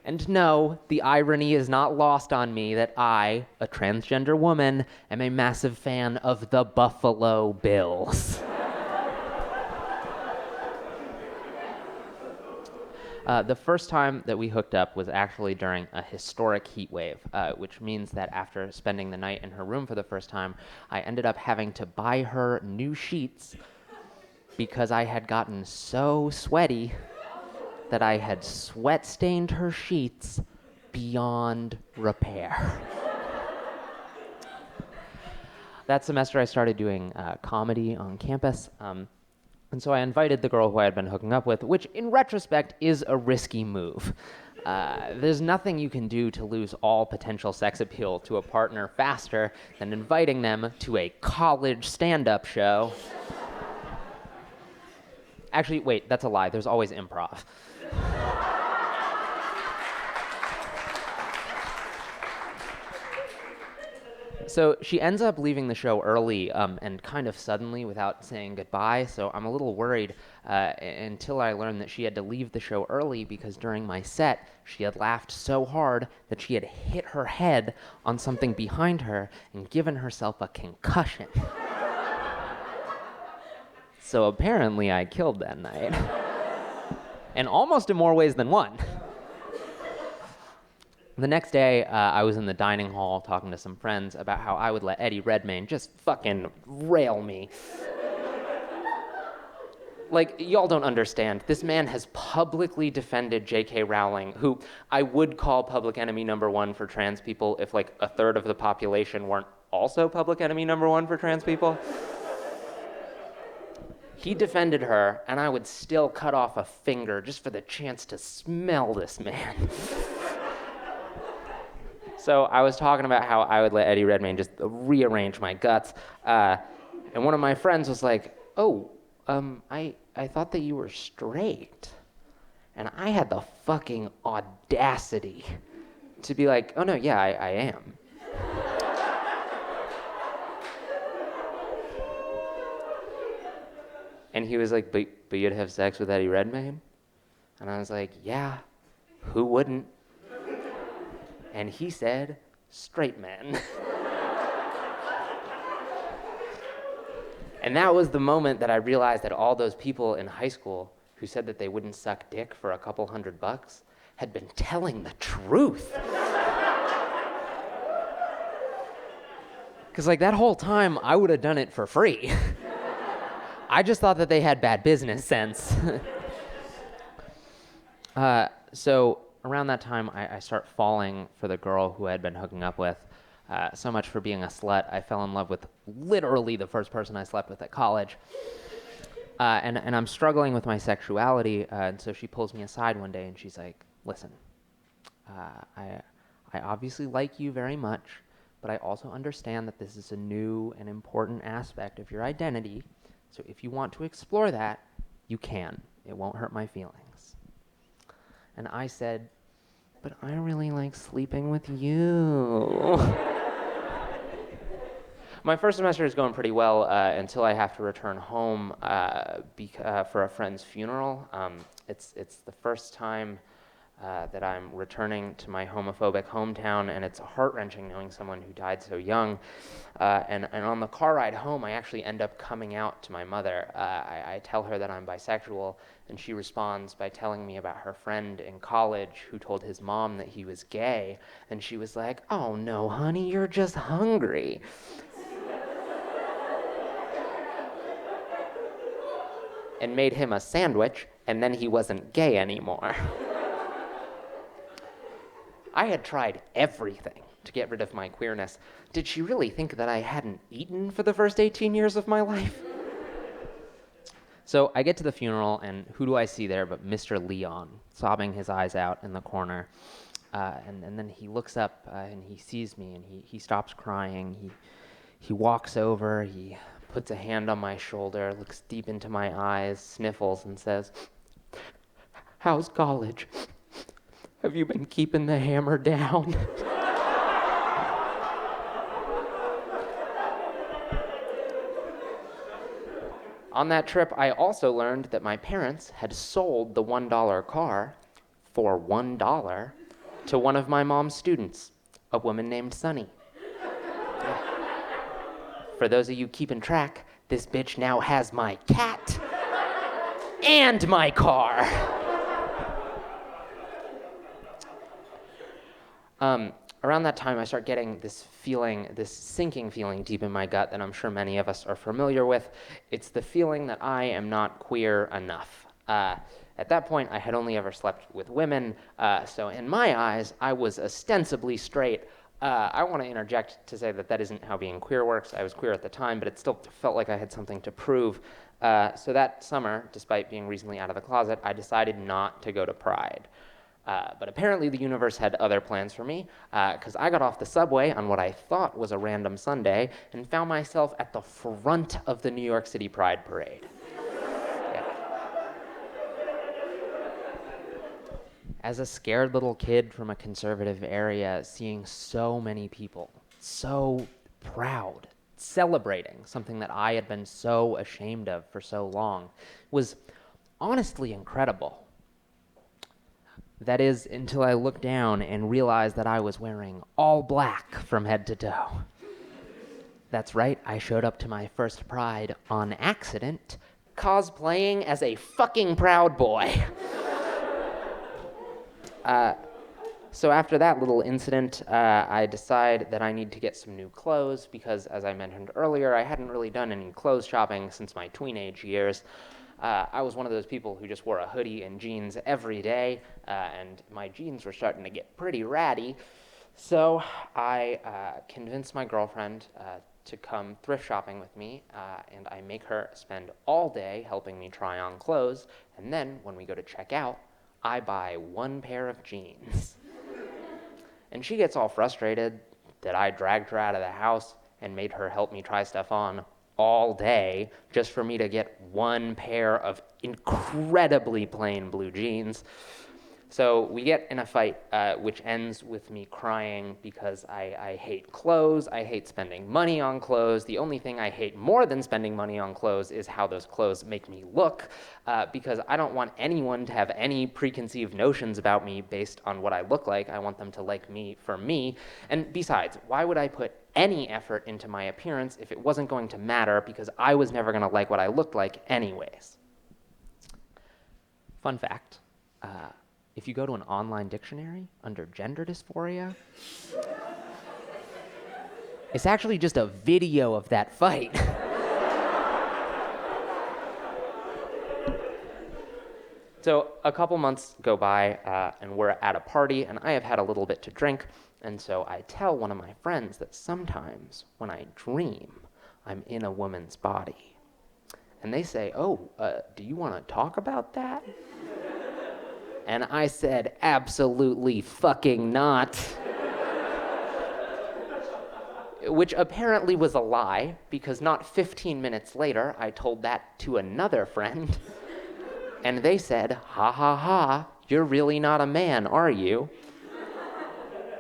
And no, the irony is not lost on me that I, a transgender woman, am a massive fan of the Buffalo Bills. The first time that we hooked up was actually during a historic heat wave, which means that after spending the night in her room for the first time, I ended up having to buy her new sheets because I had gotten so sweaty that I had sweat-stained her sheets beyond repair. That semester, I started doing comedy on campus, and so I invited the girl who I had been hooking up with, which in retrospect is a risky move. There's nothing you can do to lose all potential sex appeal to a partner faster than inviting them to a college stand-up show. Actually, wait, that's a lie. There's always improv. So she ends up leaving the show early and kind of suddenly without saying goodbye, so I'm a little worried until I learned that she had to leave the show early because during my set, she had laughed so hard that she had hit her head on something behind her and given herself a concussion. So apparently I killed that night. And almost in more ways than one. The next day, I was in the dining hall talking to some friends about how I would let Eddie Redmayne just fucking rail me. Like, y'all don't understand. This man has publicly defended J.K. Rowling, who I would call public enemy number one for trans people if, like, a third of the population weren't also public enemy number one for trans people. He defended her, and I would still cut off a finger just for the chance to smell this man. So I was talking about how I would let Eddie Redmayne just rearrange my guts, and one of my friends was like, "Oh, I thought that you were straight." And I had the fucking audacity to be like, "Oh no, yeah, I am." And he was like, but you'd have sex with Eddie Redmayne? And I was like, yeah, who wouldn't? And he said, straight men. And that was the moment that I realized that all those people in high school who said that they wouldn't suck dick for a couple $100 had been telling the truth. Because like that whole time, I would have done it for free. I just thought that they had bad business sense. So around that time, I start falling for the girl who I had been hooking up with. So much for being a slut. I fell in love with literally the first person I slept with at college. And I'm struggling with my sexuality, and so she pulls me aside one day and she's like, listen, I obviously like you very much, but I also understand that this is a new and important aspect of your identity. So if you want to explore that, you can. It won't hurt my feelings. And I said, but I really like sleeping with you. My first semester is going pretty well until I have to return home for a friend's funeral. It's the first time that I'm returning to my homophobic hometown, and it's heart-wrenching knowing someone who died so young. And on the car ride home, I actually end up coming out to my mother. I tell her that I'm bisexual, and she responds by telling me about her friend in college who told his mom that he was gay, and she was like, oh no, honey, you're just hungry. And made him a sandwich, and then he wasn't gay anymore. I had tried everything to get rid of my queerness. Did she really think that I hadn't eaten for the first 18 years of my life? So I get to the funeral, and who do I see there but Mr. Leon, sobbing his eyes out in the corner. And then he looks up, and he sees me, and he stops crying. He walks over, he puts a hand on my shoulder, looks deep into my eyes, sniffles, and says, how's college? Have you been keeping the hammer down? On that trip, I also learned that my parents had sold the $1 car for $1 to one of my mom's students, a woman named Sunny. For those of you keeping track, this bitch now has my cat and my car. Around that time, I start getting this feeling, this sinking feeling deep in my gut that I'm sure many of us are familiar with. It's the feeling that I am not queer enough. At that point, I had only ever slept with women, so in my eyes, I was ostensibly straight. I want to interject to say that that isn't how being queer works. I was queer at the time, but it still felt like I had something to prove. So that summer, despite being recently out of the closet, I decided not to go to Pride. But apparently the universe had other plans for me, because I got off the subway on what I thought was a random Sunday and found myself at the front of the New York City Pride Parade. Yeah. As a scared little kid from a conservative area, seeing so many people so proud, celebrating something that I had been so ashamed of for so long was honestly incredible. That is, until I looked down and realized that I was wearing all black from head to toe. That's right, I showed up to my first Pride on accident, cosplaying as a fucking Proud Boy. So after that little incident, I decide that I need to get some new clothes because, as I mentioned earlier, I hadn't really done any clothes shopping since my tweenage years. I was one of those people who just wore a hoodie and jeans every day, and my jeans were starting to get pretty ratty. So I convinced my girlfriend to come thrift shopping with me, and I make her spend all day helping me try on clothes, and then when we go to check out, I buy one pair of jeans. And she gets all frustrated that I dragged her out of the house and made her help me try stuff on all day just for me to get one pair of incredibly plain blue jeans. So we get in a fight, which ends with me crying because I hate clothes. I hate spending money on clothes. The only thing I hate more than spending money on clothes is how those clothes make me look, because I don't want anyone to have any preconceived notions about me based on what I look like. I want them to like me for me. And besides, why would I put any effort into my appearance if it wasn't going to matter because I was never going to like what I looked like anyways? Fun fact. If you go to an online dictionary under gender dysphoria, it's actually just a video of that fight. So a couple months go by, and we're at a party, and I have had a little bit to drink, and so I tell one of my friends that sometimes when I dream, I'm in a woman's body. And they say, "Oh, do you want to talk about that?" And I said, "Absolutely fucking not." Which apparently was a lie, because not 15 minutes later, I told that to another friend. And they said, "Ha ha ha, you're really not a man, are you?"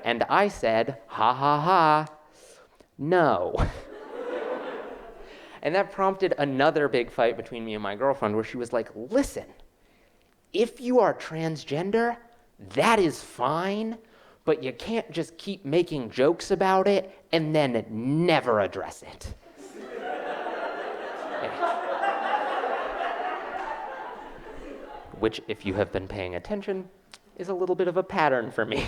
And I said, "Ha ha ha, no." And that prompted another big fight between me and my girlfriend, where she was like, "Listen, if you are transgender, that is fine, but you can't just keep making jokes about it and then never address it." Which, if you have been paying attention, is a little bit of a pattern for me.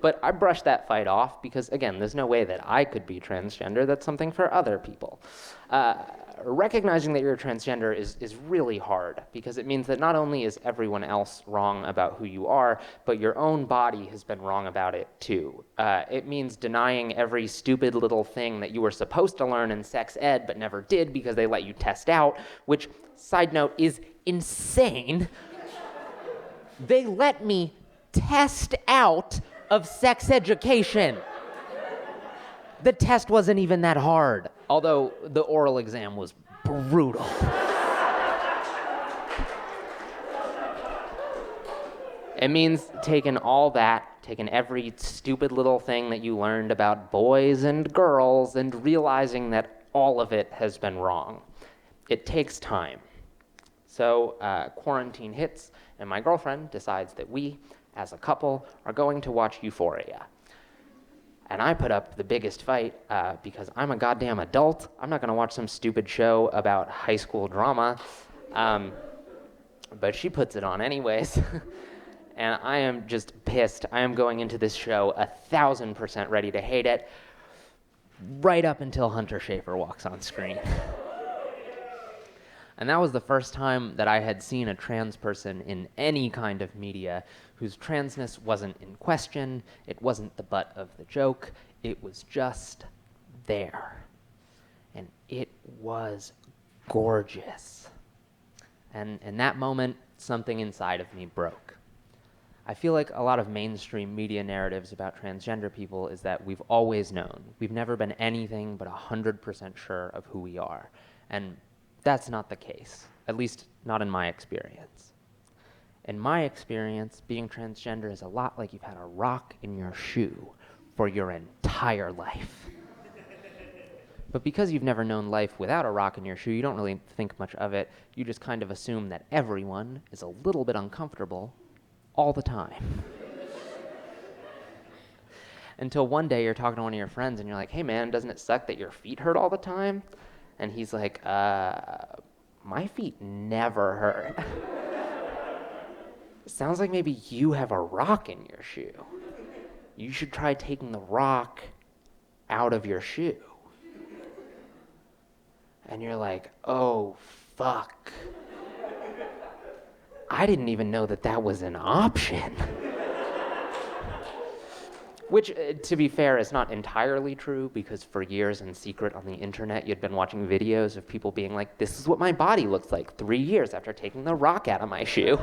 But I brushed that fight off because, again, there's no way that I could be transgender. That's something for other people. Recognizing that you're transgender is really hard because it means that not only is everyone else wrong about who you are, but your own body has been wrong about it too. It means denying every stupid little thing that you were supposed to learn in sex ed but never did because they let you test out, which, side note, is insane. They let me test out of sex education. The test wasn't even that hard, although the oral exam was brutal. It means taking all that, taking every stupid little thing that you learned about boys and girls and realizing that all of it has been wrong. It takes time. So quarantine hits, and my girlfriend decides that we, as a couple, are going to watch Euphoria. And I put up the biggest fight because I'm a goddamn adult. I'm not going to watch some stupid show about high school drama. But she puts it on anyways. And I am just pissed. I am going into this show 1,000% ready to hate it, right up until Hunter Schafer walks on screen. And that was the first time that I had seen a trans person in any kind of media whose transness wasn't in question, it wasn't the butt of the joke, it was just there. And it was gorgeous. And in that moment, something inside of me broke. I feel like a lot of mainstream media narratives about transgender people is that we've always known. We've never been anything but 100% sure of who we are. And that's not the case, at least not in my experience. In my experience, being transgender is a lot like you've had a rock in your shoe for your entire life. But because you've never known life without a rock in your shoe, you don't really think much of it. You just kind of assume that everyone is a little bit uncomfortable all the time. Until one day you're talking to one of your friends and you're like, "Hey man, doesn't it suck that your feet hurt all the time?" And he's like, my feet never hurt. Sounds like maybe you have a rock in your shoe. You should try taking the rock out of your shoe. And you're like, oh, fuck. I didn't even know that that was an option. Which, to be fair, is not entirely true, because for years in secret on the internet, you'd been watching videos of people being like, this is what my body looks like 3 years after taking the rock out of my shoe.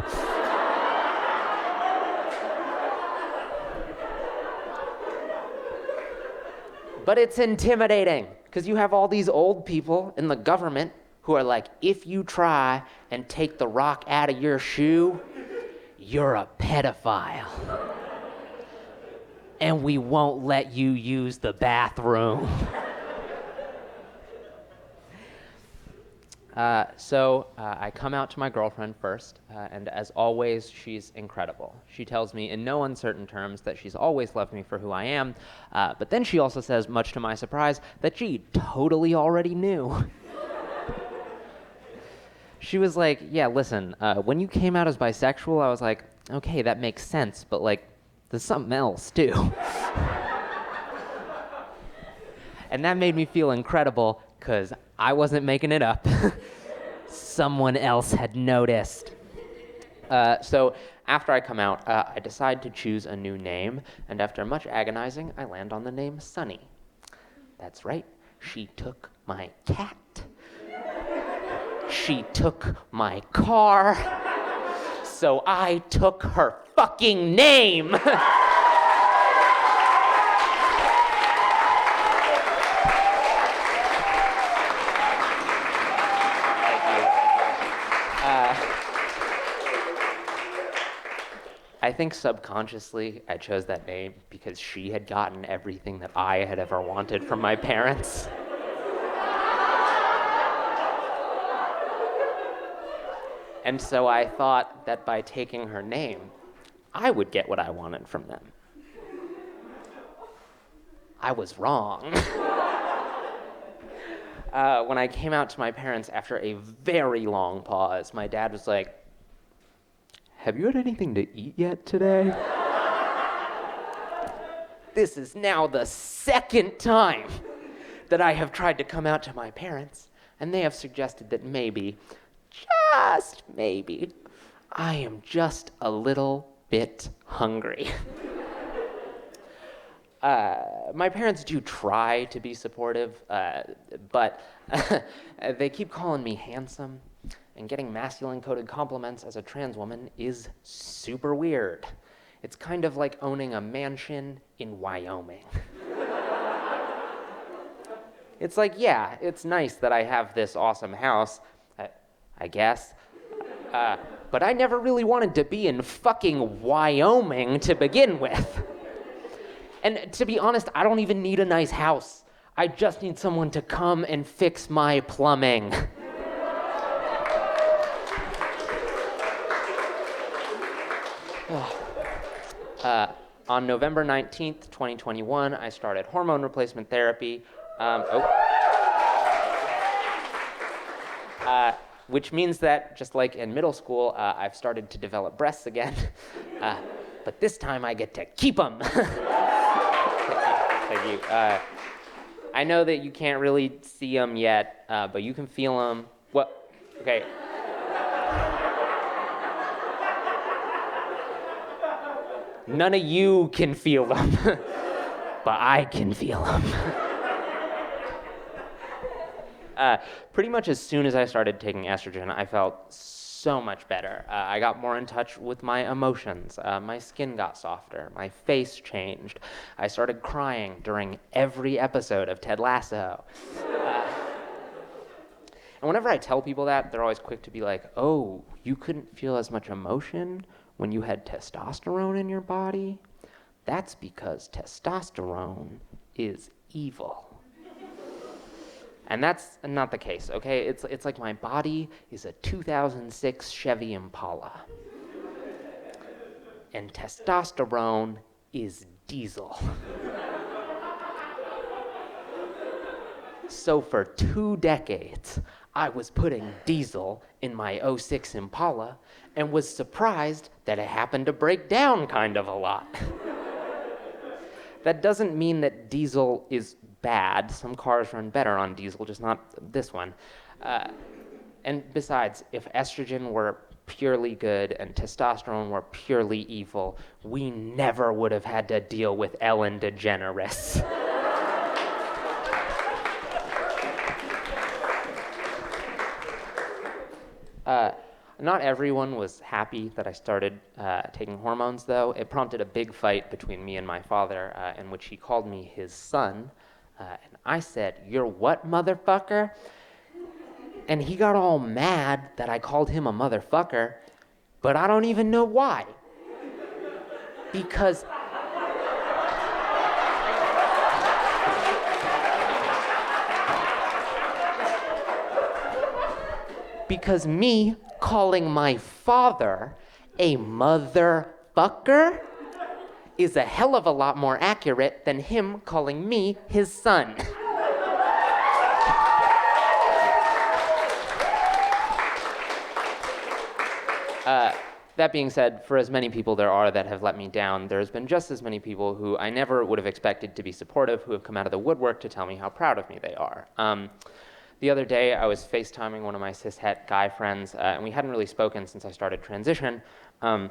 But it's intimidating, because you have all these old people in the government who are like, if you try and take the rock out of your shoe, you're a pedophile. And we won't let you use the bathroom. So I come out to my girlfriend first, and as always, she's incredible. She tells me in no uncertain terms that she's always loved me for who I am, but then she also says, much to my surprise, that she totally already knew. She was like, yeah, listen, when you came out as bisexual, I was like, okay, that makes sense, but like, there's something else too. And that made me feel incredible, because I wasn't making it up. Someone else had noticed. So after I come out, I decide to choose a new name, and after much agonizing, I land on the name Sunny. That's right, she took my cat. She took my car. So I took her fucking name. I think subconsciously I chose that name because she had gotten everything that I had ever wanted from my parents. And so I thought that by taking her name, I would get what I wanted from them. I was wrong. When I came out to my parents after a very long pause, my dad was like, have you had anything to eat yet today? This is now the second time that I have tried to come out to my parents, and they have suggested that maybe, just maybe, I am just a little bit hungry. My parents do try to be supportive, but they keep calling me handsome, and getting masculine-coded compliments as a trans woman is super weird. It's kind of like owning a mansion in Wyoming. It's like, yeah, it's nice that I have this awesome house, I guess, but I never really wanted to be in fucking Wyoming to begin with. And to be honest, I don't even need a nice house. I just need someone to come and fix my plumbing. On November 19th, 2021, I started hormone replacement therapy. Which means that, just like in middle school, I've started to develop breasts again. But this time I get to keep them. Thank you. I know that you can't really see them yet, but you can feel them. What? Okay. None of you can feel them, but I can feel them. Pretty much as soon as I started taking estrogen, I felt so much better. I got more in touch with my emotions. My skin got softer. My face changed. I started crying during every episode of Ted Lasso. And whenever I tell people that, they're always quick to be like, oh, you couldn't feel as much emotion when you had testosterone in your body? That's because testosterone is evil. And that's not the case, okay? It's like my body is a 2006 Chevy Impala. And testosterone is diesel. So for 2 decades, I was putting diesel in my '06 Impala and was surprised that it happened to break down kind of a lot. That doesn't mean that diesel is bad. Some cars run better on diesel, just not this one. And besides, if estrogen were purely good and testosterone were purely evil, we never would have had to deal with Ellen DeGeneres. Not everyone was happy that I started taking hormones, though. It prompted a big fight between me and my father, in which he called me his son. And I said, "You're what, motherfucker?" And he got all mad that I called him a motherfucker, but I don't even know why. Because me calling my father a motherfucker is a hell of a lot more accurate than him calling me his son. That being said, for as many people there are that have let me down, there's been just as many people who I never would have expected to be supportive who have come out of the woodwork to tell me how proud of me they are. The other day, I was FaceTiming one of my cishet guy friends, and we hadn't really spoken since I started transition. And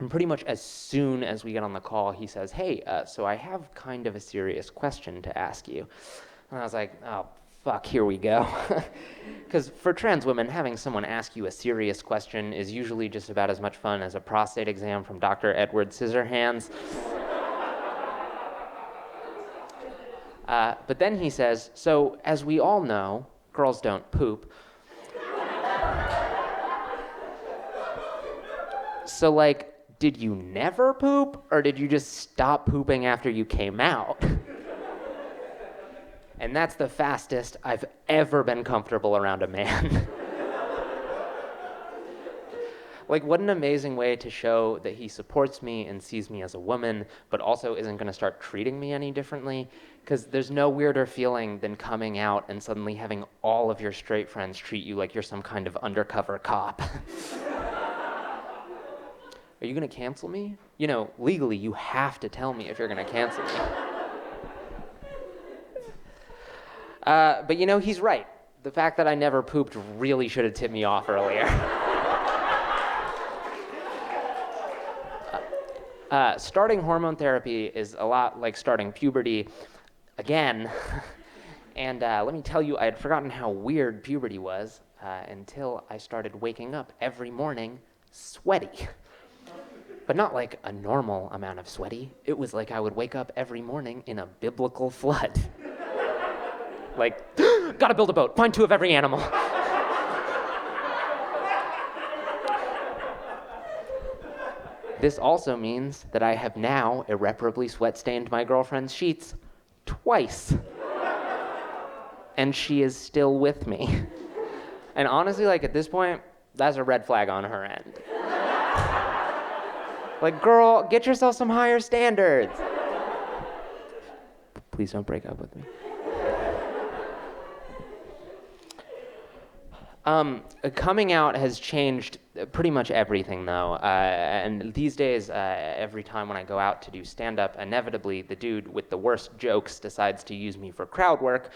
pretty much as soon as we get on the call, he says, "Hey, so I have kind of a serious question to ask you." And I was like, "Oh, fuck, here we go." Because for trans women, having someone ask you a serious question is usually just about as much fun as a prostate exam from Dr. Edward Scissorhands. But then he says, "So, as we all know, girls don't poop. So, like, did you never poop, or did you just stop pooping after you came out?" And that's the fastest I've ever been comfortable around a man. Like, what an amazing way to show that he supports me and sees me as a woman, but also isn't going to start treating me any differently. Because there's no weirder feeling than coming out and suddenly having all of your straight friends treat you like you're some kind of undercover cop. Are you going to cancel me? You know, legally, you have to tell me if you're going to cancel me. But you know, he's right. The fact that I never pooped really should have tipped me off earlier. Starting hormone therapy is a lot like starting puberty again. And let me tell you, I had forgotten how weird puberty was until I started waking up every morning sweaty. But not like a normal amount of sweaty. It was like I would wake up every morning in a biblical flood. Like, gotta build a boat, find 2 of every animal. This also means that I have now irreparably sweat-stained my girlfriend's sheets twice. And she is still with me. And honestly, like, at this point, that's a red flag on her end. Like, girl, get yourself some higher standards. Please don't break up with me. Coming out has changed pretty much everything, though. And these days, every time when I go out to do stand-up, inevitably the dude with the worst jokes decides to use me for crowd work,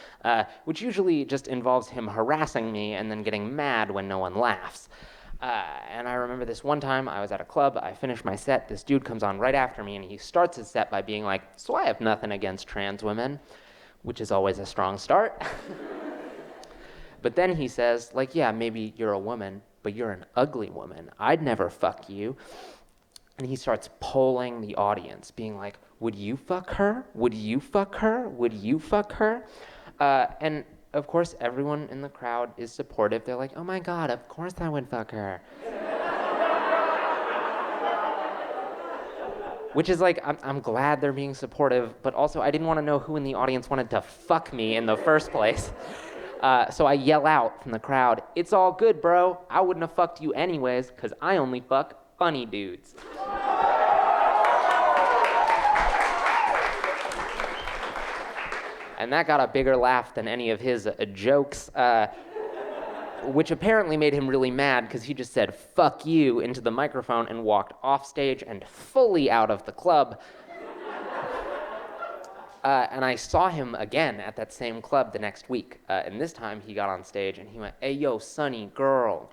which usually just involves him harassing me and then getting mad when no one laughs. And I remember this one time I was at a club, I finished my set, this dude comes on right after me, and he starts his set by being like, "So I have nothing against trans women," which is always a strong start. But then he says, like, "Yeah, maybe you're a woman, but you're an ugly woman. I'd never fuck you." And he starts polling the audience, being like, "Would you fuck her? Would you fuck her? Would you fuck her?" And of course, everyone in the crowd is supportive. They're like, "Oh my God, of course I would fuck her." Which is like, I'm glad they're being supportive, but also I didn't want to know who in the audience wanted to fuck me in the first place. So I yell out from the crowd, "It's all good, bro. I wouldn't have fucked you anyways, because I only fuck funny dudes." And that got a bigger laugh than any of his jokes. which apparently made him really mad because he just said, "Fuck you," into the microphone and walked off stage and fully out of the club. And I saw him again at that same club the next week. And this time he got on stage and he went, "Hey, yo, Sonny, girl,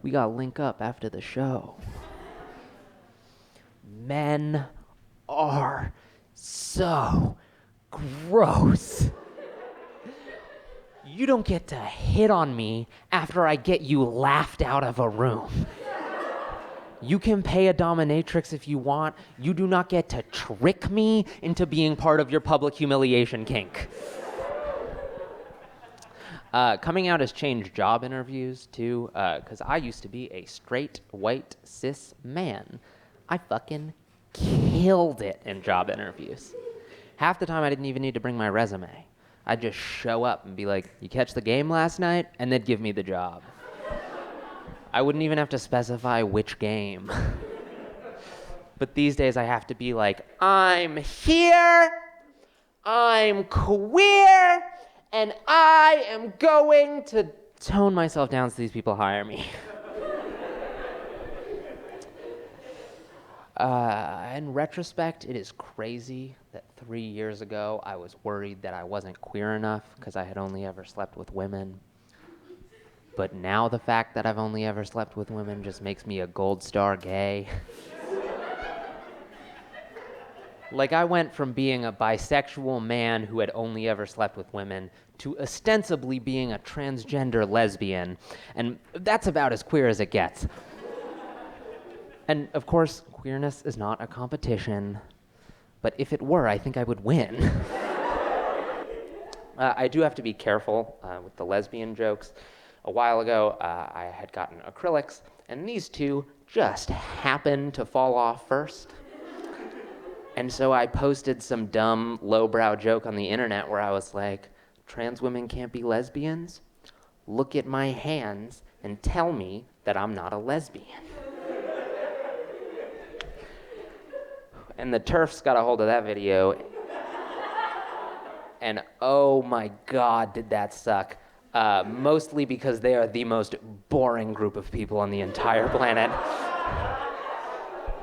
we gotta link up after the show. Men are so gross. You don't get to hit on me after I get you laughed out of a room. You can pay a dominatrix if you want. You do not get to trick me into being part of your public humiliation kink." Coming out has changed job interviews too, because I used to be a straight, white, cis man. I fucking killed it in job interviews. Half the time I didn't even need to bring my resume. I'd just show up and be like, "You catch the game last night?" And they'd give me the job. I wouldn't even have to specify which game. But these days I have to be like, "I'm here, I'm queer, and I am going to tone myself down so these people hire me." In retrospect, it is crazy that 3 years ago I was worried that I wasn't queer enough because I had only ever slept with women. But now the fact that I've only ever slept with women just makes me a gold star gay. Like, I went from being a bisexual man who had only ever slept with women to ostensibly being a transgender lesbian, and that's about as queer as it gets. And of course, queerness is not a competition, but if it were, I think I would win. I do have to be careful with the lesbian jokes. A while ago, I had gotten acrylics, and these two just happened to fall off first. And so I posted some dumb, lowbrow joke on the internet where I was like, "Trans women can't be lesbians? Look at my hands and tell me that I'm not a lesbian." And the TERFs got a hold of that video, and oh my God, did that suck. Mostly because they are the most boring group of people on the entire planet.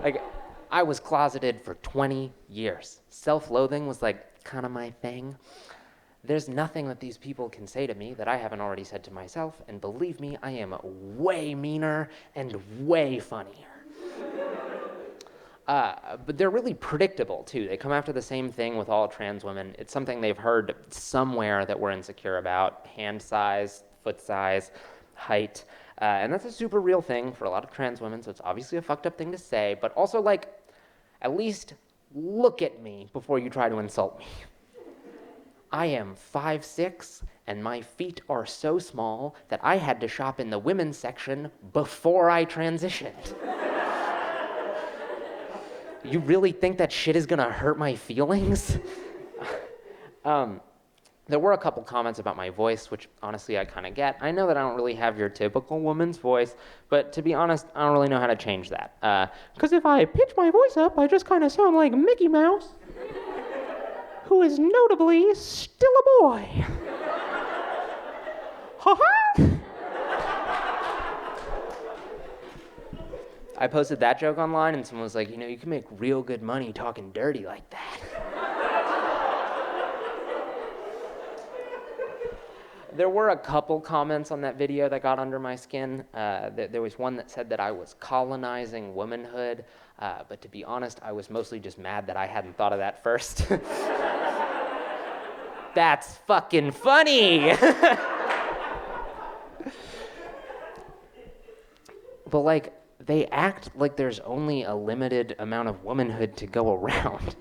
Like, I was closeted for 20 years. Self-loathing was like kind of my thing. There's nothing that these people can say to me that I haven't already said to myself, and believe me, I am way meaner and way funnier. But they're really predictable, too. They come after the same thing with all trans women. It's something they've heard somewhere that we're insecure about: hand size, foot size, height. And that's a super real thing for a lot of trans women, so it's obviously a fucked up thing to say, but also, like, at least look at me before you try to insult me. I am 5'6", and my feet are so small that I had to shop in the women's section before I transitioned. You really think that shit is gonna hurt my feelings? There were a couple comments about my voice, which honestly I kind of get. I know that I don't really have your typical woman's voice, but to be honest, I don't really know how to change that. Because if I pitch my voice up, I just kind of sound like Mickey Mouse, who is notably still a boy. Ha-ha! I posted that joke online, and someone was like, "You can make real good money talking dirty like that." There were a couple comments on that video that got under my skin. There was one that said that I was colonizing womanhood, but to be honest, I was mostly just mad that I hadn't thought of that first. That's fucking funny! But, like, they act like there's only a limited amount of womanhood to go around.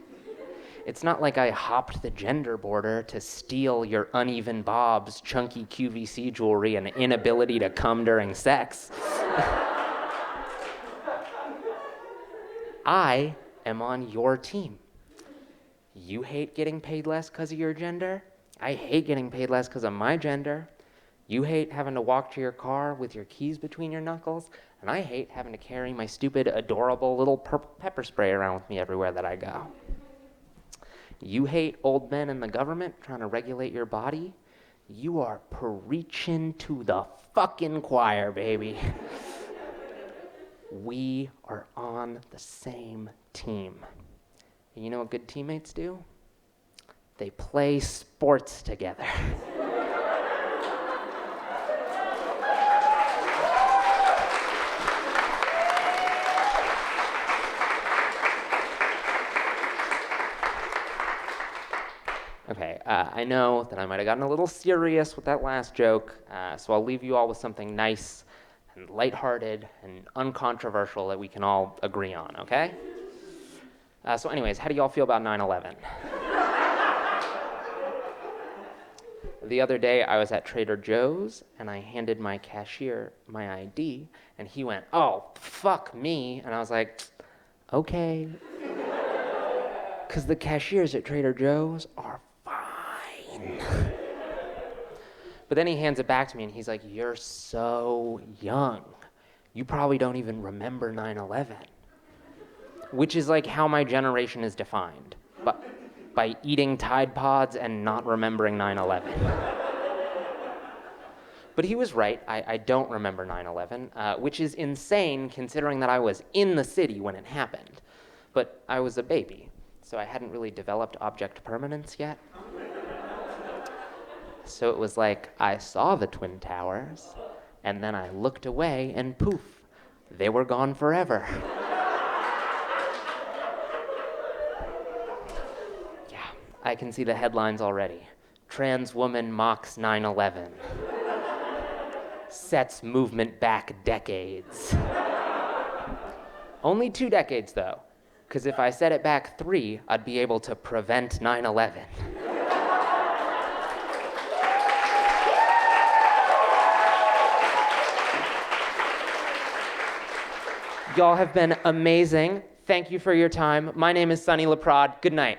It's not like I hopped the gender border to steal your uneven bobs, chunky QVC jewelry, and inability to come during sex. I am on your team. You hate getting paid less because of your gender? I hate getting paid less because of my gender. You hate having to walk to your car with your keys between your knuckles, and I hate having to carry my stupid, adorable little pepper spray around with me everywhere that I go. You hate old men in the government trying to regulate your body. You are preaching to the fucking choir, baby. We are on the same team. And you know what good teammates do? They play sports together. Okay, I know that I might have gotten a little serious with that last joke, so I'll leave you all with something nice and lighthearted and uncontroversial that we can all agree on, okay? So anyways, how do y'all feel about 9/11? The other day, I was at Trader Joe's, and I handed my cashier my ID, and he went, "Oh, fuck me," and I was like, "Okay." Because the cashiers at Trader Joe's are fine. But then he hands it back to me, and he's like, "You're so young. You probably don't even remember 9/11. Which is like how my generation is defined, but by eating Tide Pods and not remembering 9/11. But he was right. I don't remember 9/11, which is insane considering that I was in the city when it happened. But I was a baby, so I hadn't really developed object permanence yet. So it was like I saw the Twin Towers, and then I looked away, and poof, they were gone forever. Yeah, I can see the headlines already. Trans woman mocks 9/11. Sets movement back decades. Only 2 decades, though, because if I set it back 3, I'd be able to prevent 9/11. Y'all have been amazing. Thank you for your time. My name is Sunny Laprade. Good night.